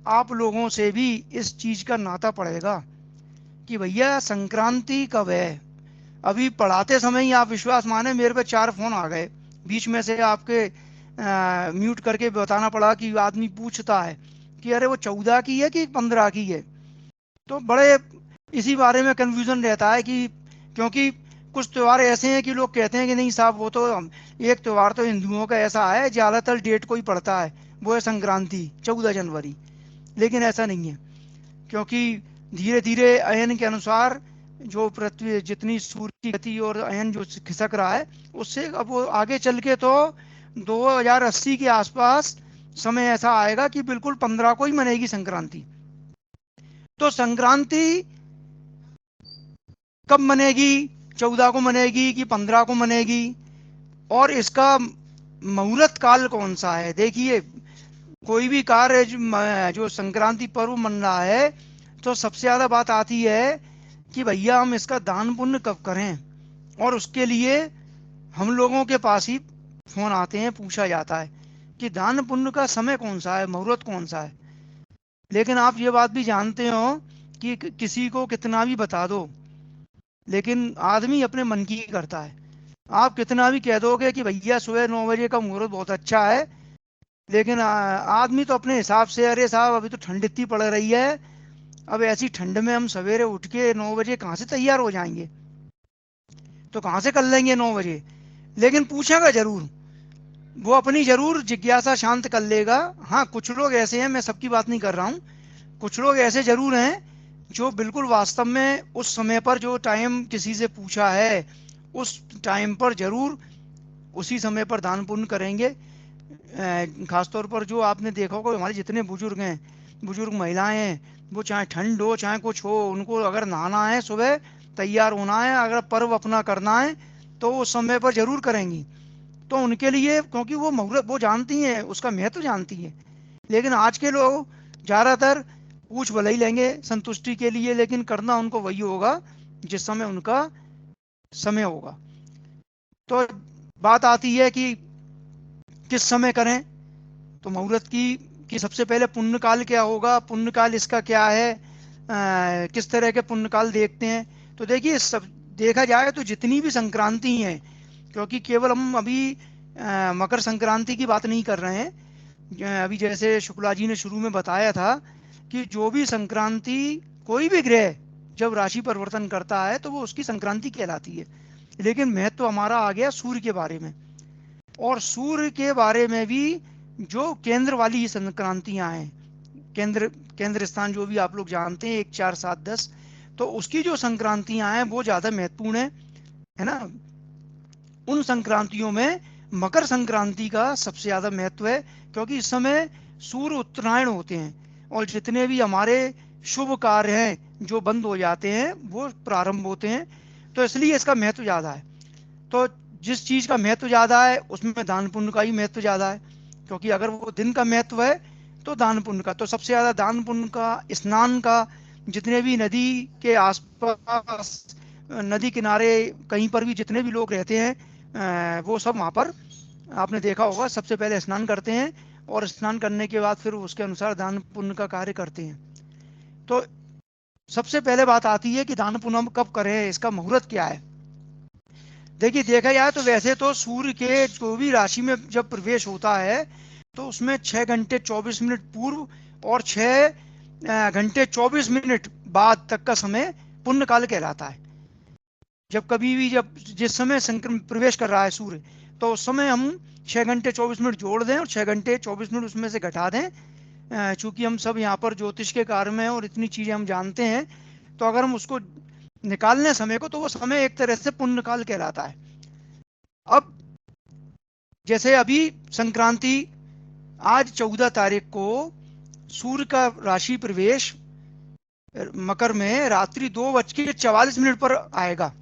आप लोगों से भी इस चीज का नाता पड़ेगा कि भैया संक्रांति कब है। अभी पढ़ाते समय ही आप विश्वास माने मेरे पे 4 फोन आ गए, बीच में से आपके म्यूट करके बताना पड़ा कि आदमी पूछता है कि अरे वो 14 की है कि 15 की है। तो बड़े इसी बारे में कंफ्यूजन रहता है कि क्योंकि कुछ त्यौहार ऐसे हैं कि लोग कहते हैं कि नहीं साहब, वो तो एक त्यौहार तो हिंदुओं का ऐसा है ज्यादातर डेट को ही पड़ता है, वो है संक्रांति 14 जनवरी। लेकिन ऐसा नहीं है, क्योंकि धीरे धीरे अयन के अनुसार जो पृथ्वी जितनी सूर्य की गति और अयन जो खिसक रहा है, उससे अब वो आगे चल के तो 2080 के आसपास समय ऐसा आएगा कि बिल्कुल 15 को ही मनेगी संक्रांति। तो संक्रांति कब मनेगी, 14 को मनेगी कि 15 को मनेगी, और इसका मुहूर्त काल कौन सा है। देखिए कोई भी कार्य जो संक्रांति पर्व मन रहा है तो सबसे ज्यादा बात आती है कि भैया हम इसका दान पुण्य कब करें, और उसके लिए हम लोगों के पास ही फोन आते हैं, पूछा जाता है कि दान पुण्य का समय कौन सा है, मुहूर्त कौन सा है। लेकिन आप ये बात भी जानते हो कि किसी को कितना भी बता दो, लेकिन आदमी अपने मन की ही करता है। आप कितना भी कह दोगे कि भैया सुबह 9 बजे का मुहूर्त बहुत अच्छा है, लेकिन आदमी तो अपने हिसाब से, अरे साहब अभी तो ठंड इतनी पड़ रही है, अब ऐसी ठंड में हम सवेरे उठ के 9 बजे कहाँ से तैयार हो जाएंगे, तो कहाँ से कर लेंगे 9 बजे। लेकिन पूछेगा जरूर, वो अपनी जरूर जिज्ञासा शांत कर लेगा। हाँ कुछ लोग ऐसे हैं, मैं सबकी बात नहीं कर रहा हूँ, कुछ लोग ऐसे जरूर हैं जो बिल्कुल वास्तव में उस समय पर जो टाइम किसी से पूछा है उस टाइम पर जरूर उसी समय पर दान पुण्य करेंगे। खासतौर पर जो आपने देखा होगा हमारे जितने बुजुर्ग हैं, बुजुर्ग महिलाएं हैं, वो चाहे ठंड हो चाहे कुछ हो, उनको अगर नहाना है, सुबह तैयार होना है, अगर पर्व अपना करना है तो वो समय पर जरूर करेंगी। तो उनके लिए, क्योंकि वो मुहूर्त वो जानती हैं, उसका महत्व जानती हैं। लेकिन आज के लोग ज़्यादातर पूछ भले ही लेंगे संतुष्टि के लिए, लेकिन करना उनको वही होगा जिस समय उनका समय होगा। तो बात आती है कि किस समय करें, तो मुहूर्त की सबसे पहले पुण्य काल क्या होगा, पुण्य काल इसका क्या है, किस तरह के पुण्य काल देखते हैं। तो देखिए सब देखा जाए तो जितनी भी संक्रांति हैं, क्योंकि केवल हम अभी मकर संक्रांति की बात नहीं कर रहे हैं, अभी जैसे शुक्ला जी ने शुरू में बताया था कि जो भी संक्रांति, कोई भी ग्रह जब राशि परिवर्तन करता है तो वो उसकी संक्रांति कहलाती है। लेकिन महत्व हमारा आ गया सूर्य के बारे में, और सूर्य के बारे में भी जो केंद्र वाली संक्रांतियां हैं, केंद्र स्थान जो भी आप लोग जानते हैं 1, 4, 7, 10, तो उसकी जो संक्रांतियां हैं वो ज्यादा महत्वपूर्ण है ना। उन संक्रांतियों में मकर संक्रांति का सबसे ज्यादा महत्व है, क्योंकि इस समय सूर्य उत्तरायण होते हैं और जितने भी हमारे शुभ कार्य हैं जो बंद हो जाते हैं वो प्रारंभ होते हैं, तो इसलिए इसका महत्व ज्यादा है। तो जिस चीज का महत्व ज्यादा है उसमें दान पुण्य का ही महत्व ज्यादा है, क्योंकि अगर वो दिन का महत्व है तो दान पुण्य का, तो सबसे ज्यादा दान पुण्य का, स्नान का, जितने भी नदी के आसपास, नदी किनारे कहीं पर भी जितने भी लोग रहते हैं वो सब वहाँ पर आपने देखा होगा सबसे पहले स्नान करते हैं, और स्नान करने के बाद फिर उसके अनुसार दान पुण्य का कार्य करते हैं। तो सबसे पहले बात आती है कि दान पुण्य कब करें, इसका मुहूर्त क्या है। देखिए देखा जाए तो वैसे तो सूर्य के जो भी राशि में जब प्रवेश होता है तो उसमें 6 घंटे 24 मिनट पूर्व और 6 घंटे 24 मिनट बाद तक का समय पुण्य काल कहलाता है। जब कभी भी जब जिस समय प्रवेश कर रहा है सूर्य, तो उस समय हम 6 घंटे 24 मिनट जोड़ दें और 6 घंटे 24 मिनट उसमें से घटा दें। चूंकि हम सब यहाँ पर ज्योतिष के कार्य में और इतनी चीजें हम जानते हैं, तो अगर हम उसको निकालने समय को, तो वो समय एक तरह से पुण्य काल कहलाता है। अब जैसे अभी संक्रांति आज 14 तारीख को सूर्य का राशि प्रवेश मकर में रात्रि 2:44 पर आएगा।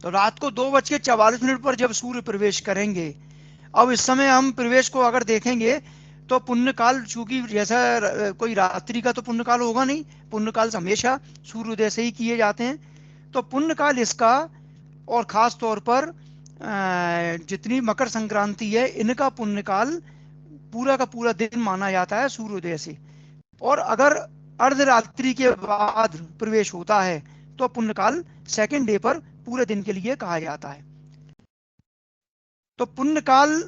तो रात को 2:44 पर जब सूर्य प्रवेश करेंगे, अब इस समय हम प्रवेश को अगर देखेंगे तो पुण्य काल, चूंकि जैसा कोई रात्रि का तो पुण्य काल होगा नहीं, पुण्य काल हमेशा सूर्योदय से ही किए जाते हैं, तो पुण्य काल इसका, और खास तौर पर जितनी मकर संक्रांति है इनका पुण्य काल पूरा का पूरा दिन माना जाता है सूर्योदय से। और अगर अर्धरात्रि के बाद प्रवेश होता है तो पुण्य काल सेकेंड डे पर पूरे दिन के लिए कहा जाता है। तो पुण्य काल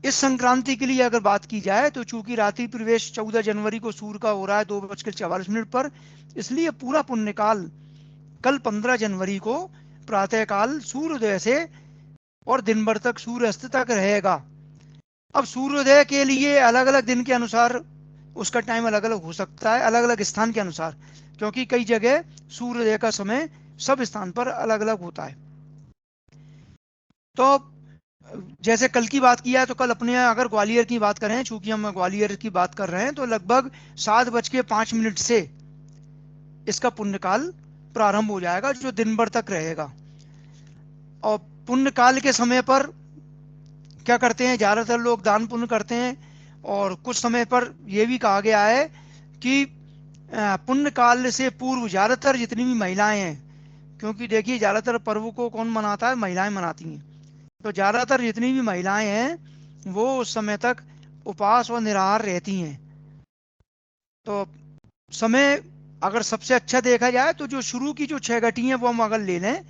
इस संक्रांति के लिए अगर बात की जाए तो चूंकि रात्रि प्रवेश 14 जनवरी को सूर्य का हो रहा है 2:44 पर, इसलिए पूरा पुण्य काल कल 15 जनवरी को प्रातः काल सूर्योदय से और दिन भर तक सूर्यास्त तक रहेगा। अब सूर्योदय के लिए अलग अलग दिन के अनुसार उसका टाइम अलग अलग हो सकता है, अलग अलग स्थान के अनुसार, क्योंकि कई जगह सूर्योदय का समय सब स्थान पर अलग अलग होता है। तो जैसे कल की बात किया है, तो कल अपने अगर ग्वालियर की बात करें, चूंकि हम ग्वालियर की बात कर रहे हैं, तो लगभग 7:05 से इसका पुण्यकाल प्रारंभ हो जाएगा, जो दिन भर तक रहेगा। और पुण्यकाल के समय पर क्या करते हैं, ज्यादातर लोग दान पुण्य करते हैं। और कुछ समय पर यह भी कहा गया है कि पुण्य काल से पूर्व ज्यादातर जितनी भी महिलाएं हैं, क्योंकि देखिए ज्यादातर पर्व को कौन मनाता है, महिलाएं मनाती हैं, तो ज्यादातर जितनी भी महिलाएं हैं वो उस समय तक उपवास और निराहार रहती हैं। तो समय अगर सबसे अच्छा देखा जाए तो जो शुरू की जो 6 घटी हैं वो हम अगर ले लें,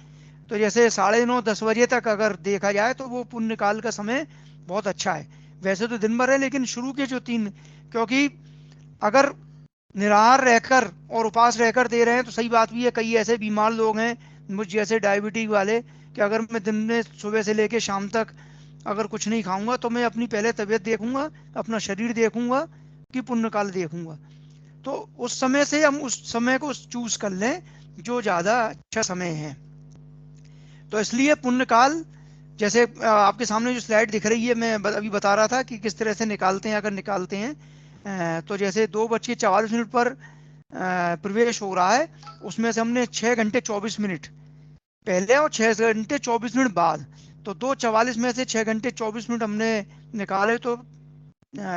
तो जैसे 9:30-10 बजे तक अगर देखा जाए तो वो पुण्य काल का समय बहुत अच्छा है। वैसे तो दिन भर है, लेकिन शुरू के जो 3, क्योंकि अगर निराहार रहकर और उपवास रहकर दे रहे हैं तो सही बात भी है, कई ऐसे बीमार लोग हैं मुझ जैसे डायबिटीज वाले, कि अगर मैं दिन में सुबह से लेकर शाम तक अगर कुछ नहीं खाऊंगा तो मैं अपनी पहले तबीयत देखूंगा, अपना शरीर देखूंगा, कि पुण्यकाल देखूंगा। तो उस समय से हम उस समय को चूज कर लें जो ज़्यादा अच्छा समय है। तो इसलिए पुण्यकाल, जैसे आपके सामने जो स्लाइड दिख रही है, मैं अभी बता रहा था कि किस तरह से निकालते हैं। अगर निकालते हैं तो जैसे 2:44 पर प्रवेश हो रहा है, उसमें से हमने 6 घंटे 24 मिनट पहले और 6 घंटे 24 मिनट बाद, तो 2:44 में से 6 घंटे 24 मिनट हमने निकाले, तो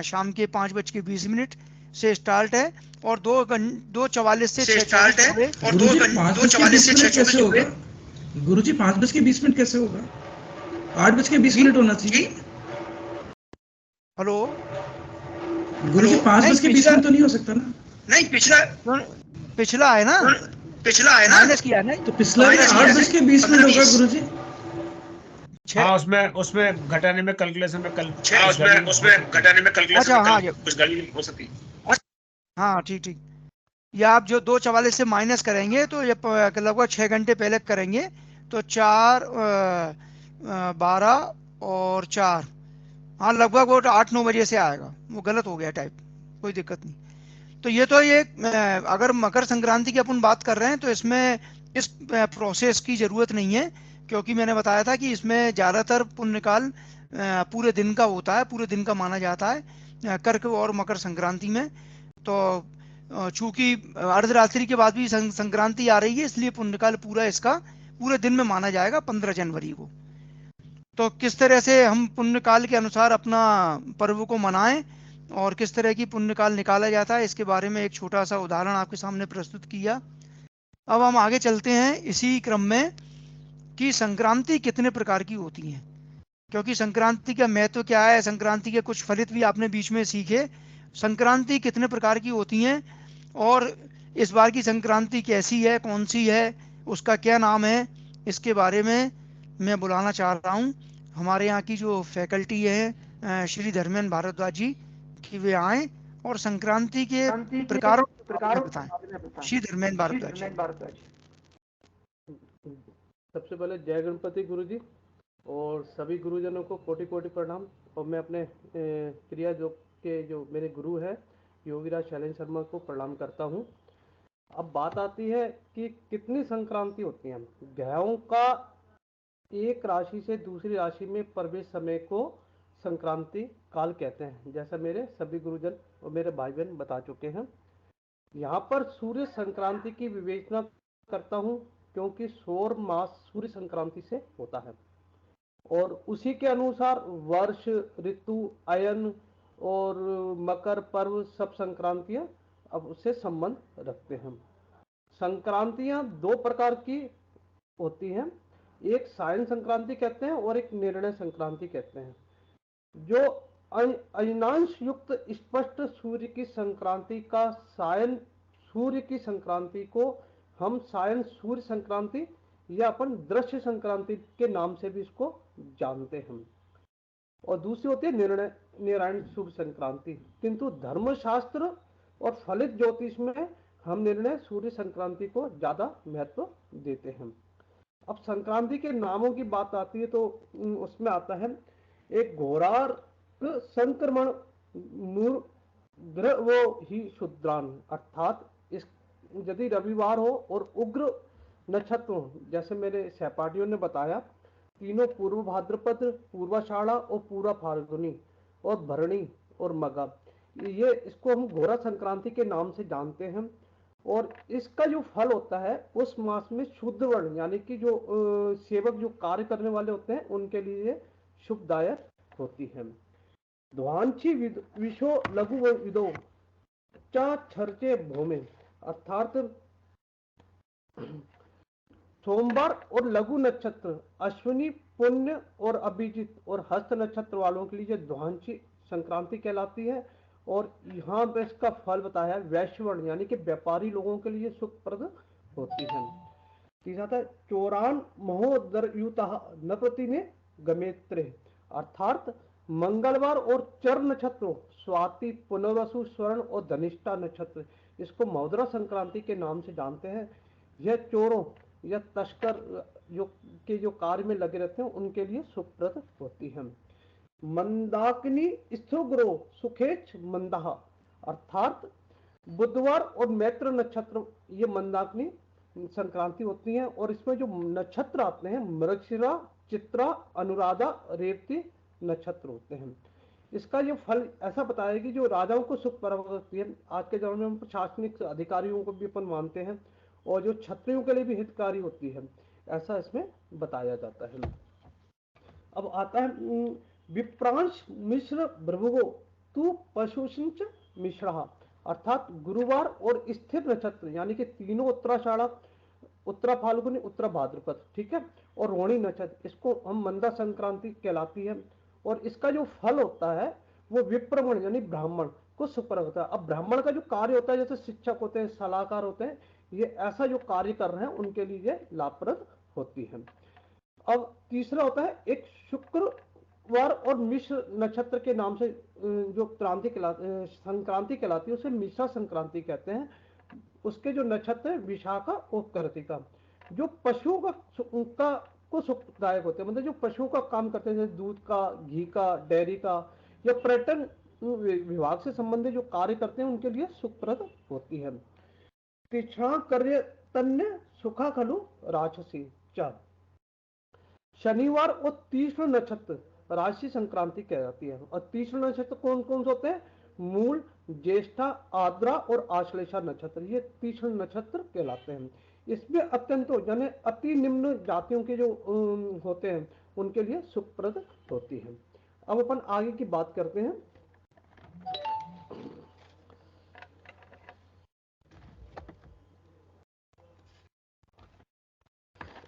शाम के 5:20 से स्टार्ट है, और 2:44 से 6:24 हो गए। और गुरुजी 5:20 कैसे होगा? गुरुजी 5:20 कैसे होगा? 8:20 होना चाहिए। हेलो गुरुजी 5:20 तो नहीं हो सकता ना? नहीं, पिछला है ना, माइनस किया है ना, तो पिछला 8:20 होगा गुरुजी। हाँ, उसमें घटाने में कैलकुलेशन में अच्छा, हाँ कुछ गलती हो सकती है। हाँ, ठीक। या आप जो 2:44 से माइनस करेंगे तो ये लगभग 6 घंटे पहले करेंगे, तो 4 12 और 4, हाँ लगभग वो 8-9 बजे से आएगा। वो गलत हो गया टाइप, कोई दिक्कत नहीं। तो ये अगर मकर संक्रांति की अपन बात कर रहे हैं तो इसमें इस प्रोसेस की ज़रूरत नहीं है, क्योंकि मैंने बताया था कि इसमें ज़्यादातर पुण्यकाल पूरे दिन का होता है, पूरे दिन का माना जाता है कर्क और मकर संक्रांति में। तो चूंकि अर्धरात्रि के बाद भी संक्रांति आ रही है, इसलिए पुण्यकाल पूरा इसका पूरे दिन में माना जाएगा 15 जनवरी को। तो किस तरह से हम पुण्यकाल के अनुसार अपना पर्व को मनाएं और किस तरह की पुण्यकाल निकाला जाता है, इसके बारे में एक छोटा सा उदाहरण आपके सामने प्रस्तुत किया। अब हम आगे चलते हैं इसी क्रम में कि संक्रांति कितने प्रकार की होती है, क्योंकि संक्रांति का महत्व क्या है, संक्रांति के कुछ फलित भी आपने बीच में सीखे। संक्रांति कितने प्रकार की होती हैं और इस बार की संक्रांति कैसी है, कौन सी है, उसका क्या नाम है, इसके बारे में मैं बुलाना चाह रहा हूँ हमारे यहाँ की जो फैकल्टी है श्री धर्मेंद्र भारद्वाज जी, कि वे आए और संक्रांति के प्रकारों बताएं। श्री धर्मेंद्र भारद्वाज। सबसे पहले जय गणपति गुरुजी और सभी गुरुजनों को कोटि कोटि प्रणाम। और मैं अपने क्रिया योग के जो मेरे गुरु है योगीराज शैलेंद्र शर्मा को प्रणाम करता हूँ। अब बात आती है कि कितनी संक्रांति होती हैं। ग्रहों का एक राशि से दूसरी राशि में प्रवेश समय को संक्रांति काल कहते हैं, जैसा मेरे सभी गुरुजन और मेरे भाई बहन बता चुके हैं। यहाँ पर सूर्य संक्रांति की विवेचना करता हूँ, क्योंकि सौर मास सूर्य संक्रांति से होता है और उसी के अनुसार वर्ष, ऋतु, अयन और मकर पर्व सब संक्रांतियां अब उससे संबंध रखते हैं। संक्रांतियां 2 प्रकार की होती हैं, एक सायन संक्रांति कहते हैं और एक निर्णय संक्रांति कहते हैं। जो अयनांश युक्त स्पष्ट सूर्य की संक्रांति का सायन सूर्य की संक्रांति को हम सायन सूर्य संक्रांति या अपन दृश्य संक्रांति के नाम से भी इसको जानते हैं। और दूसरी होती है नारायण शुभ संक्रांति। किंतु धर्मशास्त्र और फलित ज्योतिष में हम निर्णय सूर्य संक्रांति को ज्यादा महत्व देते हैं। अब संक्रांति के नामों की बात आती है तो उसमें आता है एक घोरार संक्रमण ग्रह वो ही शुद्रान, अर्थात इस यदि रविवार हो और उग्र नक्षत्र हो, जैसे मेरे सहपाठियों ने बताया, तीनों पूर्व भाद्रपद, पूर्वाषाढ़ा और पूरा फाल्गुनी और भरणी और मगा, ये इसको हम घोरा संक्रांति के नाम से जानते हैं। और इसका जो फल होता है उस मास में शुद्ध वर्ण यानी कि जो सेवक जो कार्य करने वाले होते हैं उनके लिए शुभदायक होती है। ध्वांची विशो लघु विदो चा छर्चे भूमि, अर्थात सोमवार और लघु नक्षत्र, अश्विनी, पुण्य और अभिजीत और हस्त नक्षत्र वालों के लिए ध्वांची संक्रांति कहलाती है। और यहाँ पे इसका फल बताया है वैश्यवर्ण यानी कि व्यापारी लोगों के लिए सुखप्रद होती है। तीसरा था चौरान महोदरयुता नप्रति ने गमेत्रे, अर्थात मंगलवार और चर नक्षत्रों स्वाति, पुनर्वसु, स्वर्ण और धनिष्ठा नक्षत्र, इसको मौद्रा संक्रांति के नाम से जानते हैं। यह चोरों या तस्कर जो कार्य में लगे रहते हैं उनके लिए सुखप्रद होती है। मंदाकिनी स्थुग्रो सुखेच मंदाह, अर्थात बुधवार और मैत्र नक्षत्र ये मंदाकिनी संक्रांति होती है। और इसमें जो नक्षत्र आते हैं मृगशिरा, चित्रा, अनुराधा, रेवती नक्षत्र होते हैं। इसका ये फल ऐसा बताया कि जो राजाओं को सुख प्रद होती है। आज के दौर में हम प्रशासनिक अधिकारियों को भी अपन मानते हैं और जो क्षत्रियों के लिए भी हितकारी होती है, ऐसा इसमें बताया जाता है। अब आता है विप्रांश मिश्र भ्रभुगो तू पशुशंच मिश्रा, अर्थात गुरुवार और स्थिर नक्षत्र यानी कि तीनों उत्तराषाढ़ा, उत्तरा फाल्गुनी, उत्तरा भाद्रपद, ठीक है, और रोहिणी नक्षत्र, इसको हम मंदा संक्रांति कहलाती है। और इसका जो फल होता है वो विप्रमण यानी ब्राह्मण को सुप्रद होता है। अब ब्राह्मण का जो कार्य होता है जैसे शिक्षक होते हैं, सलाहकार होते हैं, ये ऐसा जो कार्य कर रहे हैं उनके लिए लाभप्रद होती है। अब तीसरा होता है एक शुक्रवार और मिश्र नक्षत्र के नाम से जो संक्रांति कहलाती है उसे मिश्रा संक्रांति कहते हैं। उसके जो नक्षत्र है विशाखा और कृतिका, जो पशुओं का को सुखदायक होते हैं, मतलब जो पशुओं का काम करते हैं जैसे दूध का, घी का, डेयरी का या पर्यटन विभाग से संबंधित जो कार्य करते हैं उनके लिए सुखप्रद होती है। तीक्ष्ण कार्य तन्य सुखा खलु राक्षसी च, शनिवार और तीक्ष्ण नक्षत्र राशि संक्रांति कहलाती है। और तीक्ष्ण नक्षत्र कौन कौन से होते हैं? मूल, ज्येष्ठा, आद्रा और आश्लेषा नक्षत्र, ये तीक्ष्ण नक्षत्र कहलाते हैं। इसमें अत्यंत यानी अति निम्न जातियों के जो होते हैं उनके लिए सुखप्रद होती है। अब अपन आगे की बात करते हैं।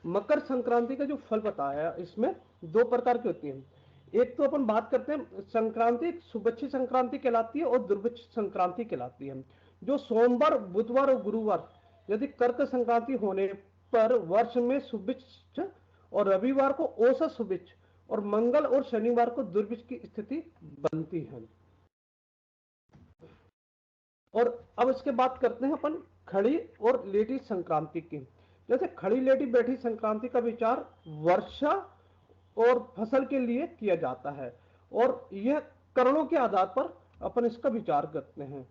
मकर संक्रांति का जो फल बताया इसमें दो प्रकार की होती है। एक तो अपन बात करते हैं संक्रांति शुभेच्छी संक्रांति कहलाती है और दुर्भिक्ष संक्रांति कहलाती है। जो सोमवार, बुधवार और गुरुवार यदि कर्क संक्रांति होने पर वर्ष में शुभेच्छ और रविवार को औसत शुभेच्छ और मंगल और शनिवार को दुर्भिक्ष की स्थिति बनती है। और अब इसके बात करते हैं अपन खड़ी और लेटी संक्रांति की। जैसे खड़ी लेटी बैठी संक्रांति का विचार वर्षा और फसल के लिए किया जाता है और यह करणों के आधार पर अपन इसका विचार करते हैं।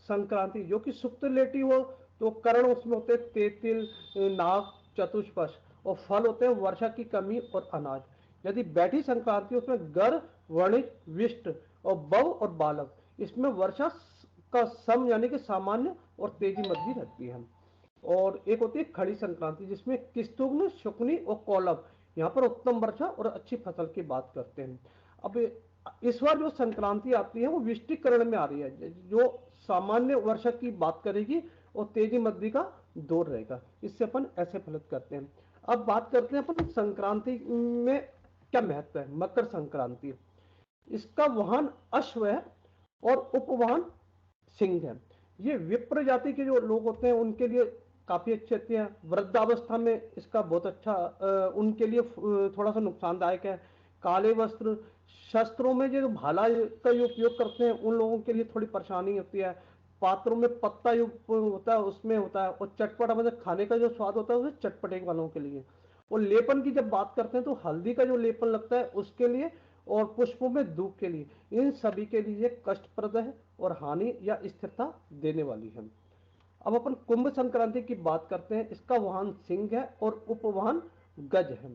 संक्रांति जो कि सुप्त लेटी हो तो करण उसमें होते हैं तेतिल, नाग, चतुष्पश और फल होते हैं वर्षा की कमी और अनाज। यदि बैठी संक्रांति उसमें गर, वणिज, विष्ट और बव और बालक, इसमें वर्षा का सम यानी कि सामान्य और तेजी मध्य रहती है। और एक होती है खड़ी संक्रांति जिसमें किस्तुग्न, शुक्नी और कौलभ, यहाँ पर उत्तम वर्षा और अच्छी फसल की बात करते हैं। अब इस बार जो संक्रांति आती है वो विष्टिकरण में आ रही है, जो सामान्य वर्षा की बात करेगी और तेजी मध्य का दौर रहेगा। इससे अपन ऐसे फलित करते हैं। अब बात करते हैं अपन संक्रांति में क्या महत्व है। मकर संक्रांति, इसका वाहन अश्व है और उपवाहन सिंह है। ये विप्र जाति के जो लोग होते हैं उनके लिए काफी अच्छी होती है। वृद्धावस्था में इसका बहुत अच्छा उनके लिए थोड़ा सा नुकसानदायक है। काले वस्त्र, शस्त्रों में जो भाला का उपयोग करते हैं उन लोगों के लिए थोड़ी परेशानी होती है। पात्रों में पत्ता होता है उसमें होता है। और चटपटा मतलब खाने का जो स्वाद होता है उसे चटपटे वालों के लिए। और लेपन की जब बात करते हैं तो हल्दी का जो लेपन लगता है उसके लिए और पुष्पों में धूप के लिए, इन सभी के लिए कष्टप्रद है और हानि या स्थिरता देने वाली है। अब अपन कुंभ संक्रांति की बात करते हैं। इसका वाहन सिंह है और उपवाहन गज है।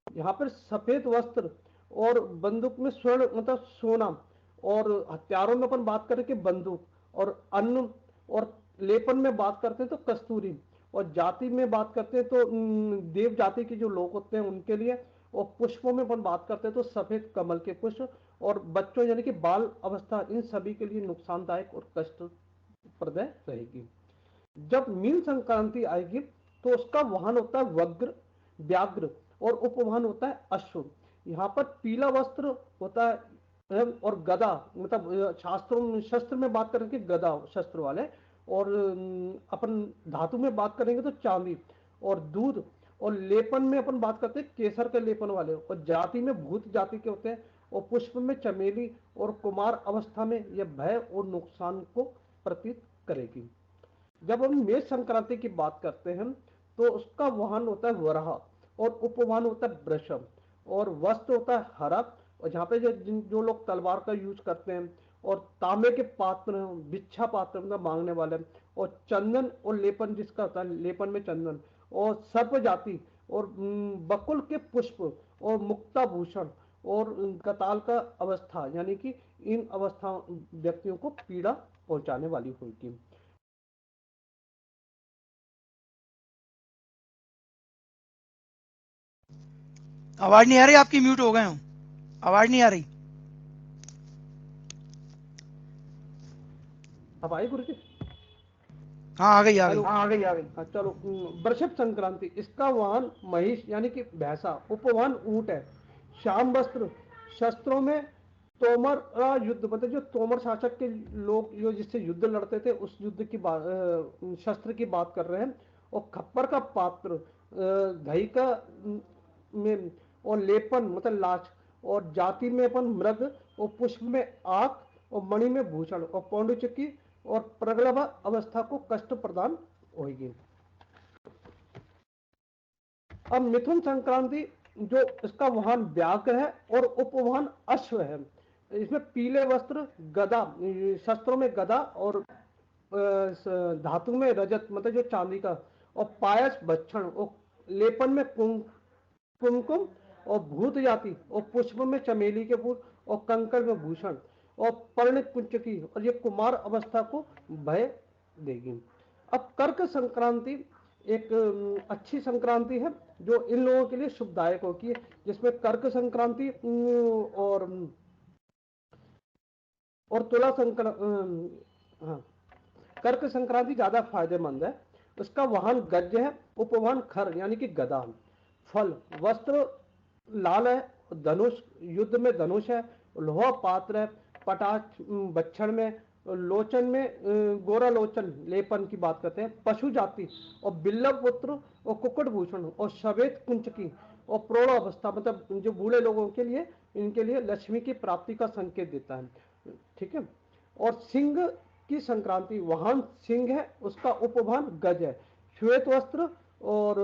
यहाँ पर सफेद वस्त्र और बंदूक में स्वर्ण मतलब सोना, और हथियारों में अपन बात करें कि बंदूक और अन्न और लेपन में बात करते हैं तो कस्तूरी, और जाति में बात करते हैं तो देव जाति के जो लोग होते हैं उनके लिए, और पुष्पों में अपन बात करते हैं तो सफेद कमल के पुष्प, और बच्चों यानी कि बाल अवस्था, इन सभी के लिए नुकसानदायक और कष्टप्रद रहेगी। जब मीन संक्रांति आएगी तो उसका वाहन होता है वज्र, व्याघ्र, और उपवाहन होता है अश्व। यहाँ पर पीला वस्त्र होता है और गदा, मतलब शास्त्रों शस्त्र में बात करेंगे गदा शस्त्र वाले, और अपन धातु में बात करेंगे तो चांदी, और दूध, और लेपन में अपन बात करते हैं केसर के लेपन वाले, और जाति में भूत जाति के होते हैं, और पुष्प में चमेली, और कुमार अवस्था में यह भय और नुकसान को प्रतीत करेगी। जब हम मेष संक्रांति की बात करते हैं तो उसका वाहन होता है वराह, और उपवाहन होता है वृषभ, और वस्त्र होता है हरा, और जहाँ पे जो लोग तलवार का यूज करते हैं, और तांबे के पात्र, बिच्छा पात्र मतलब मांगने वाले, और चंदन और लेपन जिसका होता है, लेपन में चंदन, और सर्प जाति, और बकुल के पुष्प, और मुक्ताभूषण, और कताल का अवस्था, यानी कि इन अवस्था व्यक्तियों को पीड़ा पहुंचाने वाली होगी। आवाज नहीं आ रही आपकी, म्यूट हो गए हो, आवाज नहीं आ रही। अब आई गुरु जी? हाँ आ गई आ गई। हाँ आ गई आ गई। हाँ, चलो। वृषभ संक्रांति, इसका वाहन महिष यानी कि भैंसा, उपवाहन ऊंट है। श्याम वस्त्र, शस्त्रों में तोमर युद्ध, मतलब जो तोमर शासक के लोग जो जिससे युद्ध लड़ते थे उस युद्ध की बात, शस्त्र की बात कर रहे हैं। और खप्पर का पात्र, दही का में, और लेपन मतलब लाच, और जाति में अपन मृग, और पुष्प में आंख, और मणि में भूषण, और पौंडुचकी और प्रगल्भा अवस्था को कष्ट प्रदान होगी। अब मिथुन संक्रांति, जो इसका वाहन व्याघ्र है और उपवाहन अश्व है। इसमें पीले वस्त्र, गदा, शस्त्रों में गदा, और धातु में रजत मतलब जो चांदी का, और पायस भक्षण, और लेपन में कुमकुम, और भूत जाति, और पुष्प में चमेली के फूल, और कंकड़ में भूषण, और पर्ण कुंचकी, और ये कुमार अवस्था को भय देगी। अब कर्क संक्रांति एक अच्छी संक्रांति है जो इन लोगों के लिए शुभदायक होगी, जिसमें कर्क संक्रांति और तुला संक्रांति, हाँ, कर्क संक्रांति ज्यादा फायदेमंद है। उसका वाहन गज है, उपवाहन खर यानी कि गदा। फल, वस्त्र लाल है, धनुष, युद्ध में धनुष है, लोहा पात्र है, पटाच बच्छड़ में, लोचन में गोरा लोचन लेपन की बात करते हैं, पशु जाति, और बिल्लव पुत्र, और कुक्कुट भूषण, और श्वेत कुंचकी, और प्रौढ़ अवस्था, मतलब जो बूढ़े लोगों के लिए, इनके लिए लक्ष्मी की प्राप्ति का संकेत देता है। ठीक है। और सिंह की संक्रांति, वाहन सिंह है, उसका उपवाहन गज है। श्वेत वस्त्र और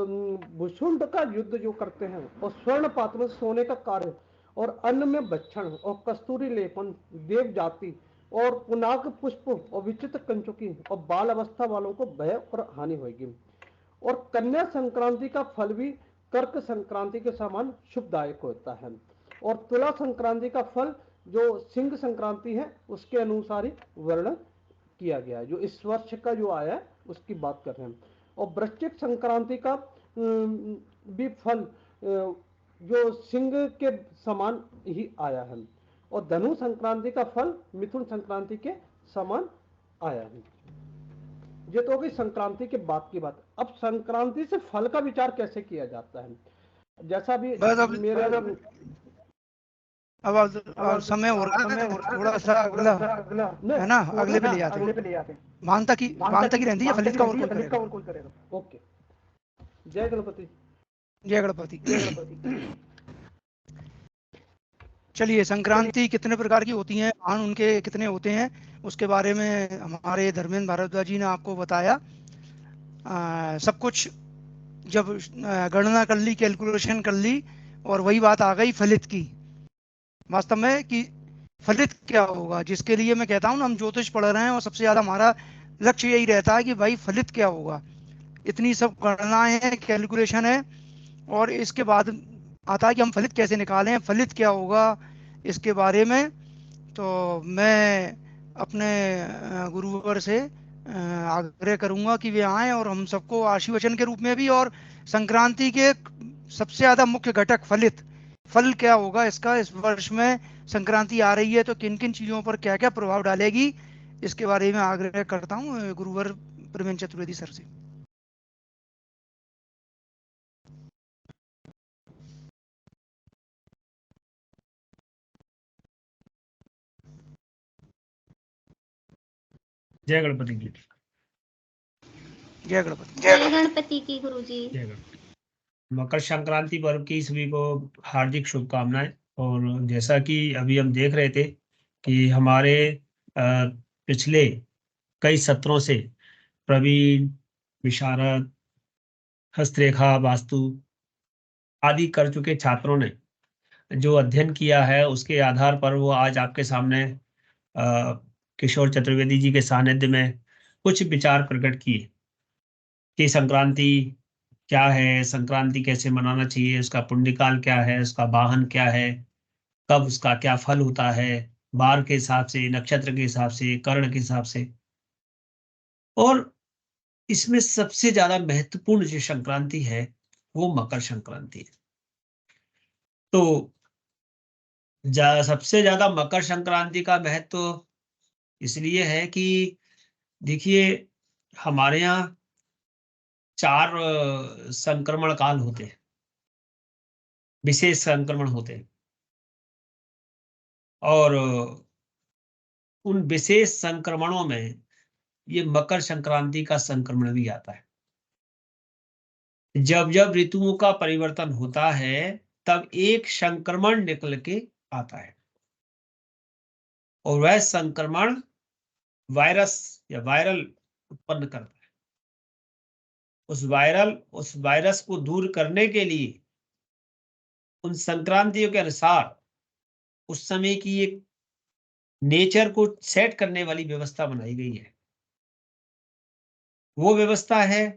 भुषुंड का युद्ध जो करते हैं, और स्वर्ण पात्र सोने का कार्य, और अन्न में भक्षण, और कस्तूरी लेपन देव जाति, और पुनाग पुष्प, और विचित्र कंचुकी, और बाल अवस्था वालों को भय और हानि होगी। और कन्या संक्रांति का फल भी कर्क संक्रांति के समान शुभदायक होता है। और तुला संक्रांति का फल जो सिंह संक्रांति है उसके अनुसार ही वर्णन किया गया है, जो इस वर्ष का जो आया है उसकी बात कर रहे हैं। और वृश्चिक संक्रांति का भी फल जो सिंह के समान ही आया है। और धनु संक्रांति का फल मिथुन संक्रांति के समान आया है। ये तो हो गई संक्रांति के बाद की बात। अब संक्रांति से फल का विचार कैसे किया जाता है, जैसा भी मेरा अब समय हो रहा है, थोड़ा सा अगला है ना, अगले पे ले जाते हैं। मानता की रहती है, फलित का और कोई करेगा। ओके। जय गणपति। जय गणपति। चलिए, संक्रांति कितने प्रकार की होती हैं, वाहन उनके कितने होते हैं, उसके बारे में हमारे धर्मेंद्र भारद्वाज जी ने आपको बताया। सब कुछ जब गणना कर ली, कैलकुलेशन कर ली, और वही बात आ गई फलित की, वास्तव में कि फलित क्या होगा, जिसके लिए मैं कहता हूँ ना, हम ज्योतिष पढ़ रहे हैं और सबसे ज्यादा हमारा लक्ष्य यही रहता है कि भाई फलित क्या होगा। इतनी सब गणनाएं हैं, कैलकुलेशन है, और इसके बाद आता है कि हम फलित कैसे निकालें, फलित क्या होगा इसके बारे में। तो मैं अपने गुरुवर से आग्रह करूंगा कि वे आएं और हम सबको आशीर्वचन के रूप में भी, और संक्रांति के सबसे ज्यादा मुख्य घटक फल क्या होगा इसका, इस वर्ष में संक्रांति आ रही है तो किन किन चीजों पर क्या क्या प्रभाव डालेगी, इसके बारे में आग्रह करता हूँ गुरुवर प्रवीण चतुर्वेदी सर से। जय गणपति की। जय गणपति। जय गणपति की गुरुजी। जय गणपति। मकर संक्रांति पर्व की सभी को हार्दिक शुभकामनाएं। और जैसा कि अभी हम देख रहे थे कि हमारे पिछले कई सत्रों से प्रवीण, विशारद, हस्तरेखा, वास्तु आदि कर चुके छात्रों ने जो अध्ययन किया है उसके आधार पर वो आज आपके सामने किशोर चतुर्वेदी जी के सानिध्य में कुछ विचार प्रकट किए कि संक्रांति क्या है, संक्रांति कैसे मनाना चाहिए, उसका पुण्यकाल क्या है, उसका वाहन क्या है, कब उसका क्या फल होता है, बार के हिसाब से, नक्षत्र के हिसाब से, कर्ण के हिसाब से। और इसमें सबसे ज्यादा महत्वपूर्ण जो संक्रांति है वो मकर संक्रांति है। तो सबसे ज्यादा मकर संक्रांति का महत्व इसलिए है कि देखिए हमारे यहाँ 4 संक्रमण काल होते हैं, विशेष संक्रमण होते हैं, और उन विशेष संक्रमणों में ये मकर संक्रांति का संक्रमण भी आता है। जब जब ऋतुओं का परिवर्तन होता है तब एक संक्रमण निकल के आता है, और वह संक्रमण वायरस या वायरल उत्पन्न करता है। उस वायरस को दूर करने के लिए उन संक्रांतियों के अनुसार उस समय की एक नेचर को सेट करने वाली व्यवस्था बनाई गई है। वो व्यवस्था है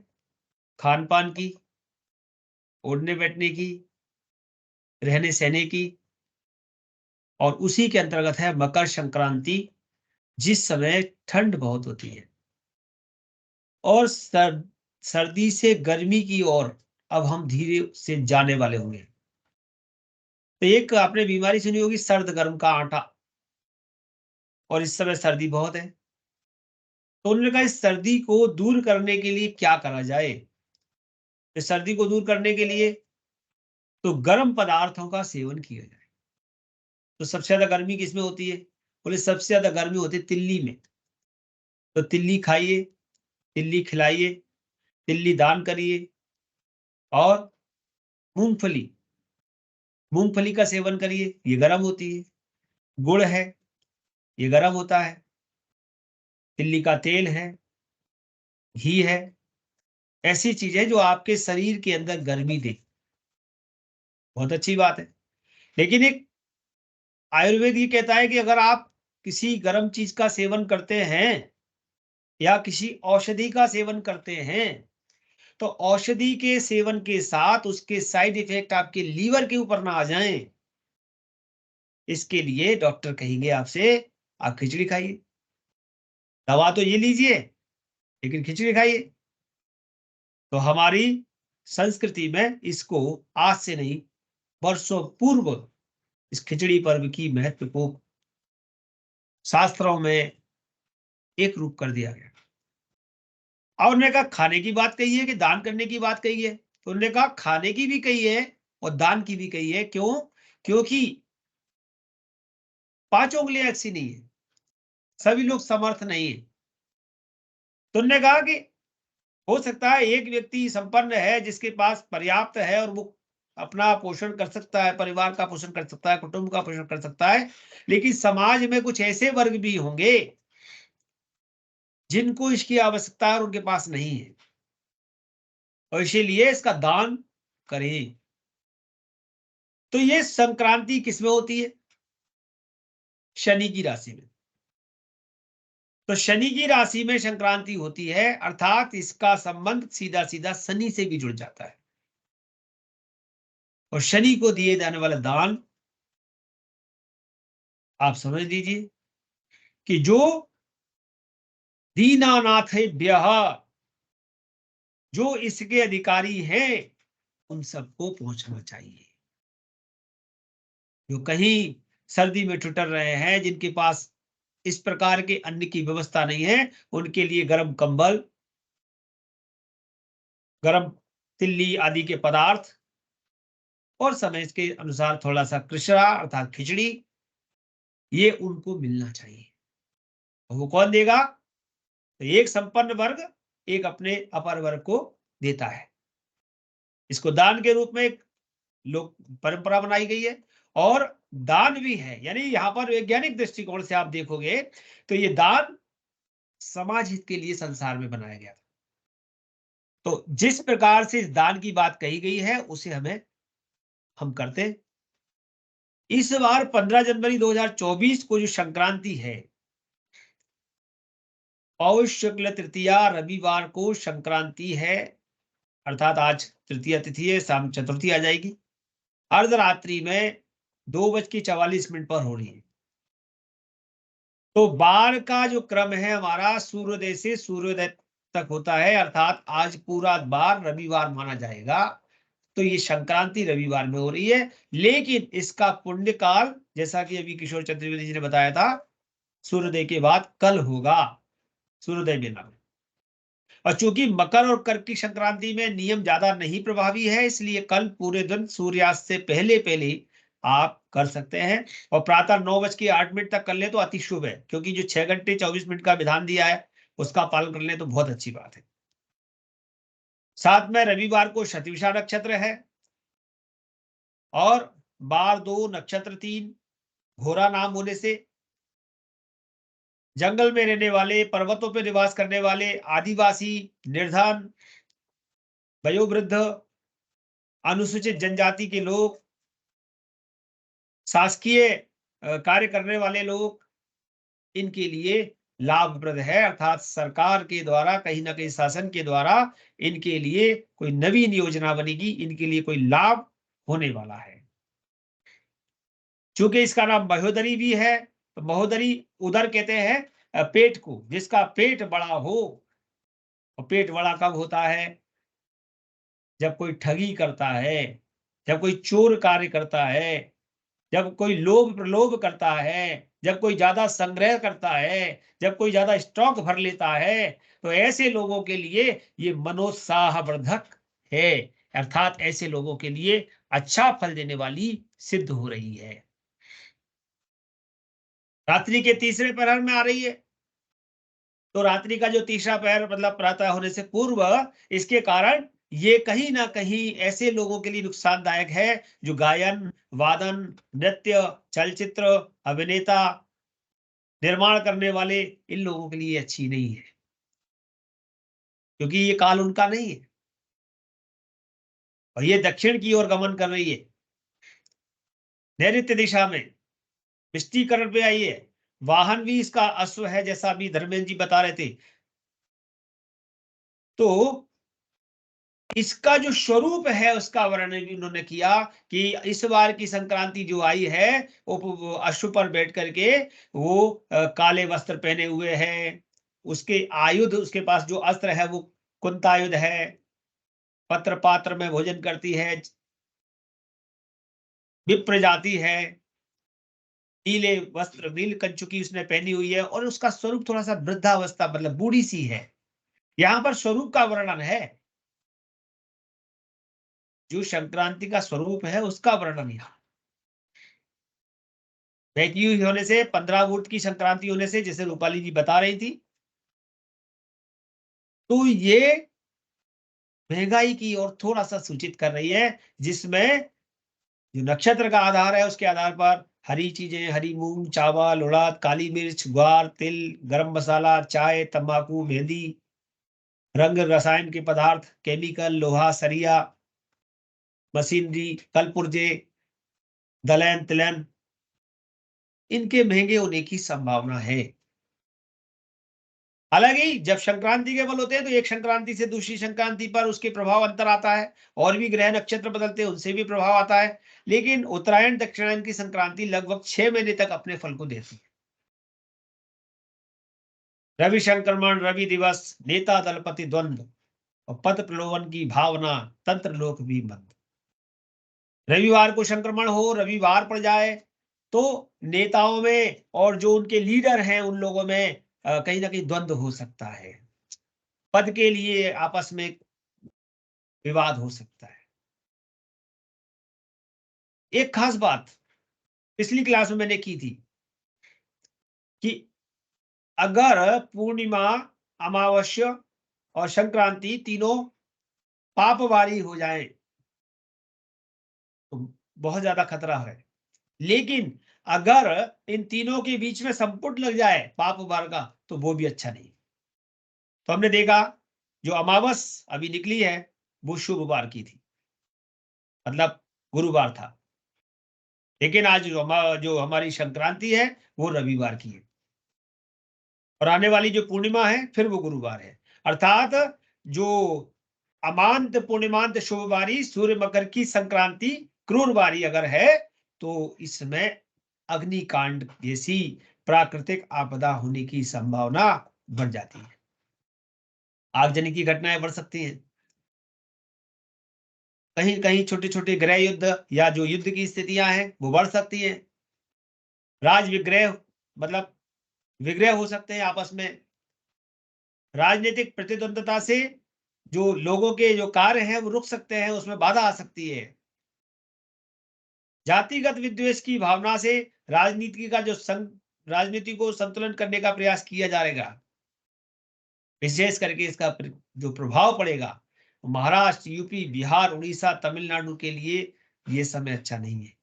खान पान की, उठने बैठने की, रहने सहने की, और उसी के अंतर्गत है मकर संक्रांति, जिस समय ठंड बहुत होती है और सर्दी से गर्मी की ओर अब हम धीरे से जाने वाले होंगे। तो एक आपने बीमारी सुनी होगी, सर्द गर्म का आटा, और इस समय सर्दी बहुत है। तो उन्होंने कहा इस सर्दी को दूर करने के लिए क्या करा जाए। इस सर्दी को दूर करने के लिए तो गर्म पदार्थों का सेवन किया जाए। तो सबसे ज्यादा गर्मी किसमें होती है? बोले सबसे ज्यादा गर्मी होती है तिल्ली में। तो तिल्ली खाइए, तिल्ली खिलाइए, तिल्ली दान करिए, और मूंगफली का सेवन करिए, ये गर्म होती है। गुड़ है, ये गर्म होता है। तिल्ली का तेल है, घी है, ऐसी चीजें जो आपके शरीर के अंदर गर्मी दे, बहुत अच्छी बात है। लेकिन एक आयुर्वेद ये कहता है कि अगर आप किसी गर्म चीज का सेवन करते हैं या किसी औषधि का सेवन करते हैं तो औषधि के सेवन के साथ उसके साइड इफेक्ट आपके लीवर के ऊपर ना आ जाएं, इसके लिए डॉक्टर कहेंगे आपसे आप खिचड़ी खाइए। दवा तो ये लीजिए लेकिन खिचड़ी खाइए। तो हमारी संस्कृति में इसको आज से नहीं, वर्षों पूर्व इस खिचड़ी पर्व की महत्व को शास्त्रों में एक रूप कर दिया गया। और उन्होंने कहा खाने की बात कही है कि दान करने की बात कही है? तो उन्होंने कहा खाने की भी कही है और दान की भी कही है। क्यों? क्योंकि 5 उंगलियां ऐसी नहीं है, सभी लोग समर्थ नहीं है। तो उन्होंने कहा कि हो सकता है एक व्यक्ति संपन्न है जिसके पास पर्याप्त है और वो अपना पोषण कर सकता है, परिवार का पोषण कर सकता है, कुटुंब का पोषण कर सकता है, लेकिन समाज में कुछ ऐसे वर्ग भी होंगे जिनको इसकी आवश्यकता है और उनके पास नहीं है, और इसीलिए इसका दान करें। तो ये संक्रांति किसमें होती है? शनि की राशि में। तो शनि की राशि में संक्रांति होती है, अर्थात इसका संबंध सीधा सीधा शनि से भी जुड़ जाता है। और शनि को दिए जाने वाला दान आप समझ लीजिए कि जो दीनानाथेभ्यः, जो इसके अधिकारी हैं उन सबको पहुंचना चाहिए। जो कहीं सर्दी में ठिठुर रहे हैं, जिनके पास इस प्रकार के अन्न की व्यवस्था नहीं है, उनके लिए गर्म कंबल, गर्म तिल्ली आदि के पदार्थ और समय के अनुसार थोड़ा सा कृष्णा अर्थात खिचड़ी, ये उनको मिलना चाहिए। और वो कौन देगा? तो एक संपन्न वर्ग एक अपने अपर वर्ग को देता है। इसको दान के रूप में एक लोक परंपरा बनाई गई है और दान भी है। यानी यहां पर वैज्ञानिक दृष्टिकोण से आप देखोगे तो ये दान समाज हित के लिए संसार में बनाया गया था। तो जिस प्रकार से इस दान की बात कही गई है उसे हम करते हैं। इस बार 15 जनवरी 2024 को जो संक्रांति है, पौष शुक्ल तृतीया रविवार को संक्रांति है, अर्थात आज तृतीया तिथि है, शाम चतुर्थी आ जाएगी। अर्धरात्रि में 2:44 पर हो रही है। तो बार का जो क्रम है हमारा सूर्योदय से सूर्योदय तक होता है, अर्थात आज पूरा बार रविवार माना जाएगा। तो ये संक्रांति रविवार में हो रही है, लेकिन इसका पुण्य काल जैसा कि अभी किशोर चतुर्वेदी जी ने बताया था, सूर्योदय के बाद कल होगा, सूर्योदय बेला में। और चूंकि मकर और कर्क की संक्रांति में नियम ज्यादा नहीं प्रभावी है, इसलिए कल पूरे दिन सूर्यास्त से पहले पहले आप कर सकते हैं। और प्रातः 9:08 तक कर ले तो अति शुभ है, क्योंकि जो 6 घंटे 24 मिनट का विधान दिया है उसका पालन कर ले तो बहुत अच्छी बात है। साथ में रविवार को शतविषा नक्षत्र है और बार 2 नक्षत्र 3 घोरा नाम होने से जंगल में रहने वाले, पर्वतों पर निवास करने वाले आदिवासी, निर्धन, वयोवृद्ध, अनुसूचित जनजाति के लोग, शासकीय कार्य करने वाले लोग, इनके लिए लाभप्रद है। अर्थात सरकार के द्वारा कहीं ना कहीं शासन के द्वारा इनके लिए कोई नवीन योजना बनेगी, इनके लिए कोई लाभ होने वाला है। चूंकि इसका नाम महोदरी भी है, तो महोदरी उदर कहते हैं पेट को, जिसका पेट बड़ा हो। और पेट बड़ा कब होता है? जब कोई ठगी करता है, जब कोई चोर कार्य करता है, जब कोई लोभ प्रलोभ करता है, जब कोई ज्यादा संग्रह करता है, जब कोई ज्यादा स्टॉक भर लेता है, तो ऐसे लोगों के लिए ये मनोत्साहवर्धक है। अर्थात ऐसे लोगों के लिए अच्छा फल देने वाली सिद्ध हो रही है। रात्रि के तीसरे प्रहर में आ रही है, तो रात्रि का जो तीसरा प्रहर मतलब प्रातः होने से पूर्व, इसके कारण ये कहीं ना कहीं ऐसे लोगों के लिए नुकसानदायक है जो गायन, वादन, नृत्य, चलचित्र, अभिनेता, निर्माण करने वाले, इन लोगों के लिए अच्छी नहीं है, क्योंकि ये काल उनका नहीं है और ये दक्षिण की ओर गमन कर रही है, नैऋत्य दिशा में विष्टीकरण पे आई है। वाहन भी इसका अश्व है, जैसा अभी धर्मेंद्र जी बता रहे थे। तो इसका जो स्वरूप है उसका वर्णन भी उन्होंने किया कि इस बार की संक्रांति जो आई है वो अश्व पर बैठ करके वो काले वस्त्र पहने हुए है, उसके आयुध, उसके पास जो अस्त्र है वो कुंतायुध है, पत्र पात्र में भोजन करती है, विप्र जाति है, नीले वस्त्र, नील कंचुकी उसने पहनी हुई है और उसका स्वरूप थोड़ा सा वृद्धावस्था मतलब बूढ़ी सी है। यहां पर स्वरूप का वर्णन है, जो संक्रांति का स्वरूप है उसका वर्णन यहाँ। वैक्यू होने से 15 वोट की संक्रांति होने से, जैसे रूपाली जी बता रही थी, तो ये महंगाई की ओर थोड़ा सा सूचित कर रही है, जिसमें जो नक्षत्र का आधार है उसके आधार पर हरी चीजें, हरी मूंग, चावल, उड़द, काली मिर्च, ग्वार, तिल, गरम मसाला, चाय, तंबाकू, मेहंदी, रंग रसायन के पदार्थ, केमिकल, लोहा, सरिया, मशीनरी, कलपुर्जे, दलैन तिलैन, इनके महंगे होने की संभावना है। हालांकि जब संक्रांति के बल होते हैं तो एक संक्रांति से दूसरी संक्रांति पर उसके प्रभाव अंतर आता है, और भी ग्रह नक्षत्र बदलते हैं उनसे भी प्रभाव आता है, लेकिन उत्तरायण दक्षिणायन की संक्रांति लगभग 6 महीने तक अपने फल को देती है। रवि संक्रमण, रवि दिवस, नेता दलपति द्वंद्व और पद प्रलोभन की भावना, तंत्र लोक भी मंद। रविवार को संक्रमण हो, रविवार पड़ जाए तो नेताओं में और जो उनके लीडर हैं उन लोगों में कहीं ना कहीं द्वंद्व हो सकता है, पद के लिए आपस में विवाद हो सकता है। एक खास बात पिछली क्लास में मैंने की थी कि अगर पूर्णिमा, अमावस्या और संक्रांति तीनों पापवारी हो जाए तो बहुत ज्यादा खतरा है, लेकिन अगर इन तीनों के बीच में संपुट लग जाए पाप वार का तो वो भी अच्छा नहीं। तो हमने देखा जो अमावस अभी निकली है वो शुभ वार की थी, मतलब गुरुवार था, लेकिन आज जो हमारी संक्रांति है वो रविवार की है और आने वाली जो पूर्णिमा है फिर वो गुरुवार है। अर्थात जो अमांत पूर्णिमांत शुभवारी सूर्य मकर की संक्रांति क्रूरवारी अगर है तो इसमें अग्निकांड जैसी प्राकृतिक आपदा होने की संभावना बढ़ जाती है, आगजनी की घटनाएं बढ़ सकती हैं, कहीं कहीं छोटे छोटे गृह युद्ध या जो युद्ध की स्थितियां हैं वो बढ़ सकती हैं, राज विग्रह मतलब विग्रह हो सकते हैं आपस में, राजनीतिक प्रतिद्वंदता से जो लोगों के जो कार्य हैं वो रुक सकते हैं, उसमें बाधा आ सकती है, जातिगत विद्वेष की भावना से राजनीति का जो राजनीति को संतुलन करने का प्रयास किया जाएगा, विशेष करके इसका जो प्रभाव पड़ेगा महाराष्ट्र, यूपी, बिहार, उड़ीसा, तमिलनाडु के लिए ये समय अच्छा नहीं है।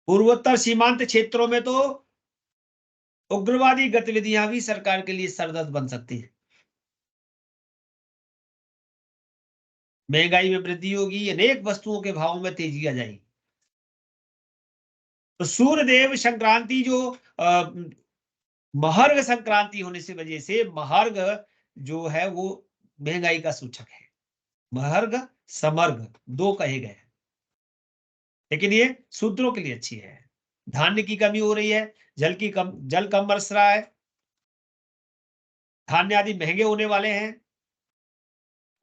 पूर्वोत्तर सीमांत क्षेत्रों में तो उग्रवादी गतिविधियां भी सरकार के लिए सरदर्द बन सकती है, महंगाई में वृद्धि होगी, अनेक वस्तुओं के भावों में तेजी आ जाएगी। तो सूर्यदेव संक्रांति जो महर्ग संक्रांति होने से वजह से महर्ग जो है वो महंगाई का सूचक है, महर्ग समर्ग दो कहे गए, लेकिन ये शूद्रों के लिए अच्छी है। धान्य की कमी हो रही है, जल कम बरस रहा है, धान्य आदि महंगे होने वाले हैं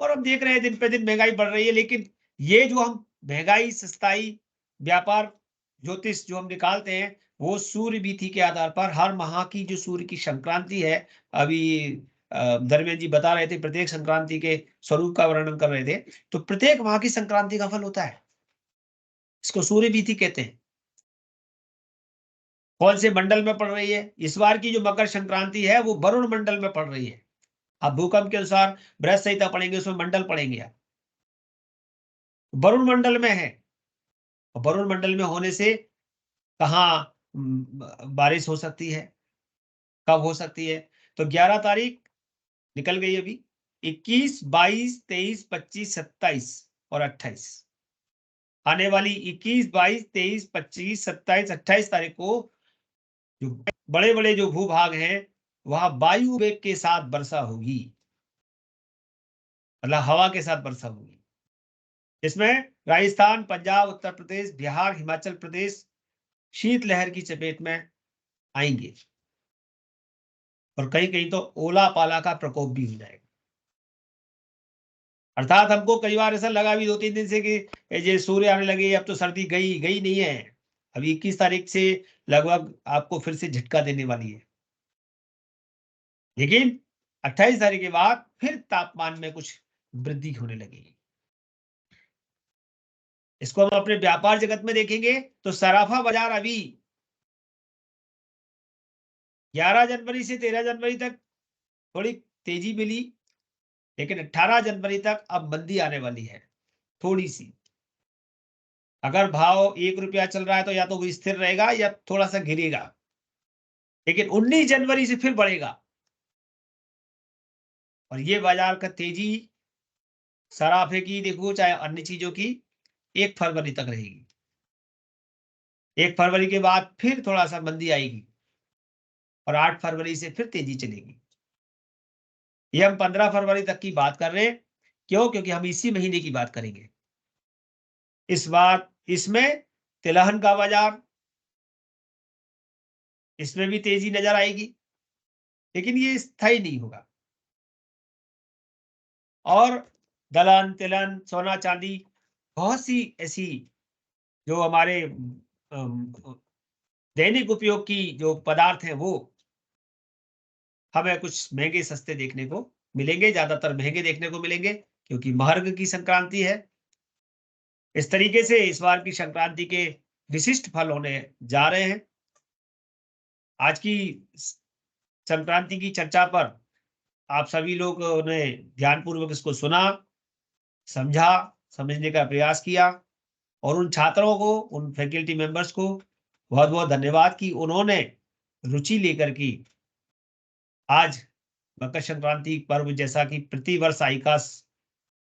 और हम देख रहे हैं दिन पे दिन महंगाई बढ़ रही है, लेकिन ये जो हम महंगाई, सस्ताई, व्यापार, ज्योतिष जो हम निकालते हैं वो सूर्य बीथी के आधार पर हर माह की जो सूर्य की संक्रांति है, अभी धर्मेंद्र जी बता रहे थे, प्रत्येक संक्रांति के स्वरूप का वर्णन कर रहे थे, तो प्रत्येक माह की संक्रांति का फल होता है, इसको सूर्य बीथी कहते हैं। कौन से मंडल में पड़ रही है? इस बार की जो मकर संक्रांति है वो वरुण मंडल में पड़ रही है। आप भूकंप के अनुसार बृहस्पति संहिता पढ़ेंगे, उसमें मंडल पढ़ेंगे आप, वरुण मंडल में है, वरुण मंडल में होने से कहाँ बारिश हो सकती है, कब हो सकती है? तो 11 तारीख निकल गई अभी, 21, 22, 23, 25, 27 और 28, आने वाली 21, 22, 23, 25, 27, 28 तारीख को जो बड़े बड़े जो भूभाग हैं वहां वायु वेग के साथ वर्षा होगी, मतलब हवा के साथ वर्षा होगी। इसमें राजस्थान, पंजाब, उत्तर प्रदेश, बिहार, हिमाचल प्रदेश शीतलहर की चपेट में आएंगे और कहीं कहीं तो ओला पाला का प्रकोप भी हो जाएगा। अर्थात हमको कई बार ऐसा लगा भी 2-3 दिन से कि ये सूर्य आने लगे, अब तो सर्दी गई नहीं है, अभी 21 तारीख से लगभग आपको फिर से झटका देने वाली है, लेकिन 28 तारीख के बाद फिर तापमान में कुछ वृद्धि होने लगेगी। इसको हम अपने व्यापार जगत में देखेंगे तो सराफा बाजार अभी 11 जनवरी से 13 जनवरी तक थोड़ी तेजी मिली, लेकिन 18 जनवरी तक अब मंदी आने वाली है थोड़ी सी। अगर भाव 1 रुपया चल रहा है तो या तो वो स्थिर रहेगा या थोड़ा सा गिरेगा, लेकिन 19 जनवरी से फिर बढ़ेगा और ये बाजार का तेजी सराफे की देखो चाहे अन्य चीजों की 1 फरवरी तक रहेगी। 1 फरवरी के बाद फिर थोड़ा सा मंदी आएगी और 8 फरवरी से फिर तेजी चलेगी। ये हम 15 फरवरी तक की बात कर रहे हैं, क्यों? क्योंकि हम इसी महीने की बात करेंगे। इस बार इसमें तिलहन का बाजार, इसमें भी तेजी नजर आएगी, लेकिन ये स्थायी नहीं होगा। और दलहन तिलहन सोना चांदी बहुत सी ऐसी जो हमारे दैनिक उपयोग की जो पदार्थ हैं वो हमें कुछ महंगे सस्ते देखने को मिलेंगे, ज्यादातर महंगे देखने को मिलेंगे क्योंकि महर्ग की संक्रांति है। इस तरीके से इस बार की संक्रांति के विशिष्ट फल होने जा रहे हैं। आज की संक्रांति की चर्चा पर आप सभी लोगों ने ध्यानपूर्वक इसको सुना, समझा, समझने का प्रयास किया और उन छात्रों को, उन फैकल्टी मेंबर्स को बहुत बहुत धन्यवाद कि उन्होंने रुचि लेकर की आज मकर संक्रांति पर्व, जैसा कि प्रतिवर्ष आईकास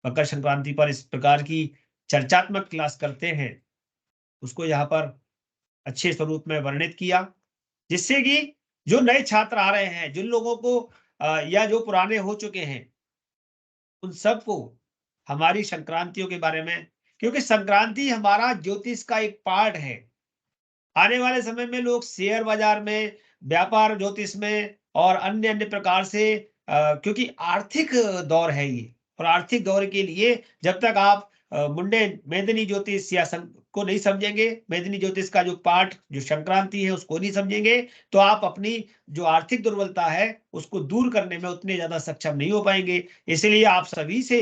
मकर संक्रांति पर इस प्रकार की चर्चात्मक क्लास करते हैं, उसको यहाँ पर अच्छे स्वरूप में वर्णित किया, जिससे कि जो नए छात्र आ रहे हैं, जिन लोगों को या जो पुराने हो चुके हैं, उन सबको हमारी संक्रांतियों के बारे में, क्योंकि संक्रांति हमारा ज्योतिष का एक पार्ट है। आने वाले समय में लोग शेयर बाजार में, व्यापार ज्योतिष में और अन्य अन्य प्रकार से क्योंकि आर्थिक दौर है ये, और आर्थिक दौर के लिए जब तक आप मुंडन मेदिनी ज्योतिष या को नहीं समझेंगे, मेदिनी ज्योतिष का जो पार्ट जो संक्रांति है उसको नहीं समझेंगे, तो आप अपनी जो आर्थिक दुर्बलता है उसको दूर करने में उतने ज्यादा सक्षम नहीं हो पाएंगे। इसलिए आप सभी से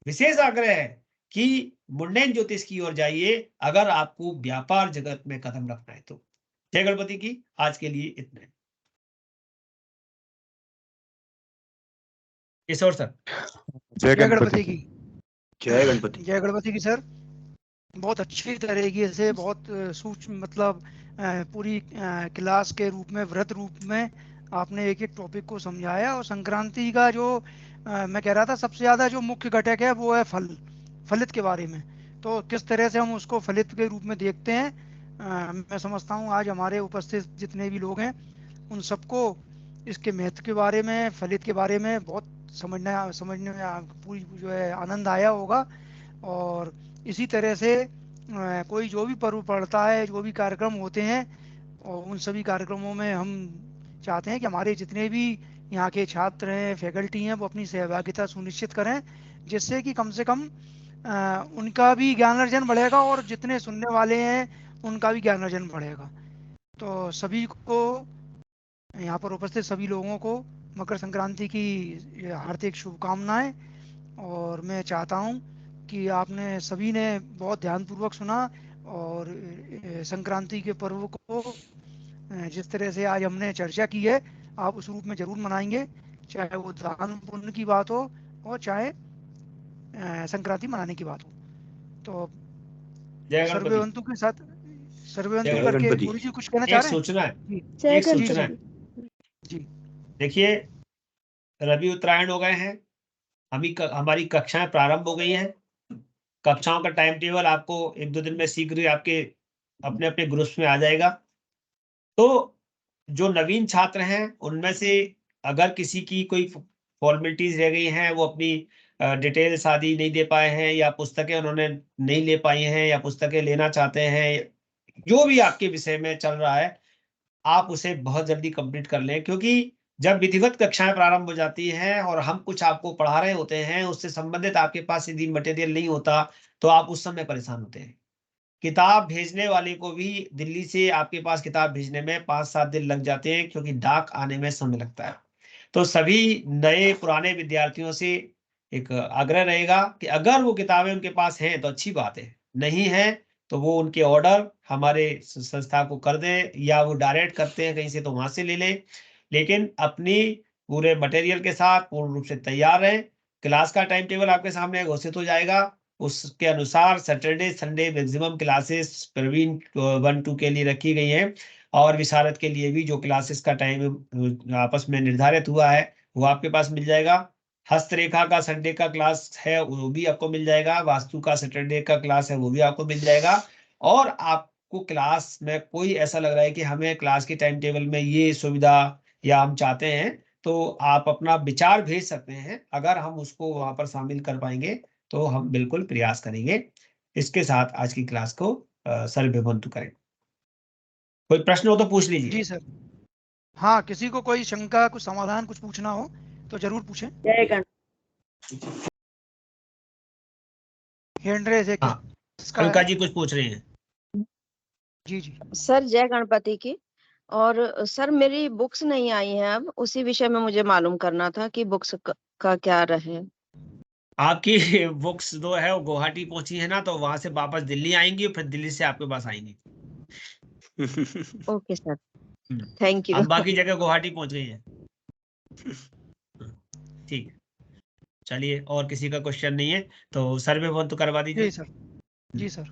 विशेष आग्रह है कि मुंडन ज्योतिष की ओर जाइए अगर आपको व्यापार जगत में कदम रखना है तो। जय गणपति की। आज के लिए इतना है। किशोर सर। जय गणपति की। जय गणपति। जय गणपति की सर। बहुत अच्छी तरीके से, बहुत सूक्ष्म, मतलब पूरी क्लास के रूप में, व्रत रूप में आपने एक एक टॉपिक को समझाया। और संक्रांति का जो मैं कह रहा था सबसे ज्यादा जो मुख्य घटक है वो है फलित के बारे में। तो किस तरह से हम उसको फलित के रूप में देखते हैं, मैं समझता हूँ आज हमारे उपस्थित जितने भी लोग हैं उन सबको इसके महत्व के बारे में, फलित के बारे में बहुत समझने में पूरी जो है आनंद आया होगा। और इसी तरह से कोई जो भी पर्व पड़ता है, जो भी कार्यक्रम होते हैं, और उन सभी कार्यक्रमों में हम चाहते हैं कि हमारे जितने भी यहाँ के छात्र हैं, फैकल्टी हैं, वो अपनी सहभागिता सुनिश्चित करें, जिससे कि कम से कम उनका भी ज्ञान अर्जन बढ़ेगा और जितने सुनने वाले हैं उनका भी ज्ञान अर्जन बढ़ेगा। तो सभी को, यहाँ पर उपस्थित सभी लोगों को मकर संक्रांति की हार्दिक शुभकामनाएं। और मैं चाहता हूँ कि आपने सभी ने बहुत ध्यानपूर्वक सुना और संक्रांति के पर्व को जिस तरह से आज हमने चर्चा की है आप उस रूप में जरूर मनाएंगे, चाहे वो दान पुण्य की बात हो और चाहे संक्रांति मनाने की बात हो। तो सर्वेवंतु के साथ सर्वेवंतु करके गुरु जी कुछ कहना चाह रहे हैं? सूचना है, एक सूचना है जी। देखिए, रवि उत्तरायण हो गए हैं, हमारी कक्षाएं प्रारंभ हो गई हैं। कक्षाओं का टाइम टेबल आपको 1-2 दिन में शीघ्र ही आपके अपने अपने ग्रुप्स में आ जाएगा। तो जो नवीन छात्र हैं उनमें से अगर किसी की कोई फॉर्मेलिटीज रह गई हैं, वो अपनी डिटेल्स आदि नहीं दे पाए हैं, या पुस्तकें उन्होंने नहीं ले पाई हैं, या पुस्तकें लेना चाहते हैं, जो भी आपके विषय में चल रहा है आप उसे बहुत जल्दी कंप्लीट कर लें, क्योंकि जब विधिवत कक्षाएं प्रारंभ हो जाती हैं और हम कुछ आपको पढ़ा रहे होते हैं, उससे संबंधित आपके पास यदि मटेरियल नहीं होता तो आप उस समय परेशान होते हैं। किताब भेजने वाले को भी दिल्ली से आपके पास किताब भेजने में 5-7 दिन लग जाते हैं, क्योंकि डाक आने में समय लगता है। तो सभी नए पुराने विद्यार्थियों से एक आग्रह रहेगा कि अगर वो किताबें उनके पास हैं तो अच्छी बात है, नहीं है तो वो उनके ऑर्डर हमारे संस्था को कर दें, या वो डायरेक्ट करते हैं कहीं से तो वहां से ले लें, लेकिन अपनी पूरे मटेरियल के साथ पूर्ण रूप से तैयार रहें। क्लास का टाइम टेबल आपके सामने घोषित हो जाएगा, उसके अनुसार Saturday Sunday maximum classes Praveen 1-2 के लिए रखी गई हैं, और विशारद के लिए भी जो क्लासेस का टाइम आपस में निर्धारित हुआ है वो आपके पास मिल जाएगा। हस्तरेखा का संडे का क्लास है वो भी आपको मिल जाएगा, वास्तु का सैटरडे का क्लास है वो भी आपको मिल जाएगा। और आपको क्लास में कोई ऐसा लग रहा है कि हमें क्लास के टाइम टेबल में ये सुविधा या हम चाहते हैं, तो आप अपना विचार भेज सकते हैं। अगर हम उसको वहां पर शामिल कर पाएंगे तो हम बिल्कुल प्रयास करेंगे। इसके साथ आज की क्लास को सर्वभवन्तु करें। कोई प्रश्न हो तो पूछ लीजिए। जी सर। हाँ, किसी को कोई शंका, कुछ समाधान, कुछ पूछना हो तो जरूर पूछें। जय गण हैंड रेज है हाँ, किसका अलका है? जी कुछ पूछ रहे हैं। जी जी। सर, जय गणपति की। और सर, मेरी बुक्स नहीं आई हैं, अब उसी विषय में मुझे मालूम करना था कि बुक्स का क्या रहे। आपकी बुक्स जो है वो गुवाहाटी पहुंची है ना, तो वहां से वापस दिल्ली आएंगी, फिर दिल्ली से आपके पास आएंगी। Okay sir, thank you. अब बाकी जगह गुवाहाटी पहुंच गई है। ठीक है, चलिए, और किसी का क्वेश्चन नहीं है तो सर्वे बंद तो करवा दीजिए। जी सर। जी सर।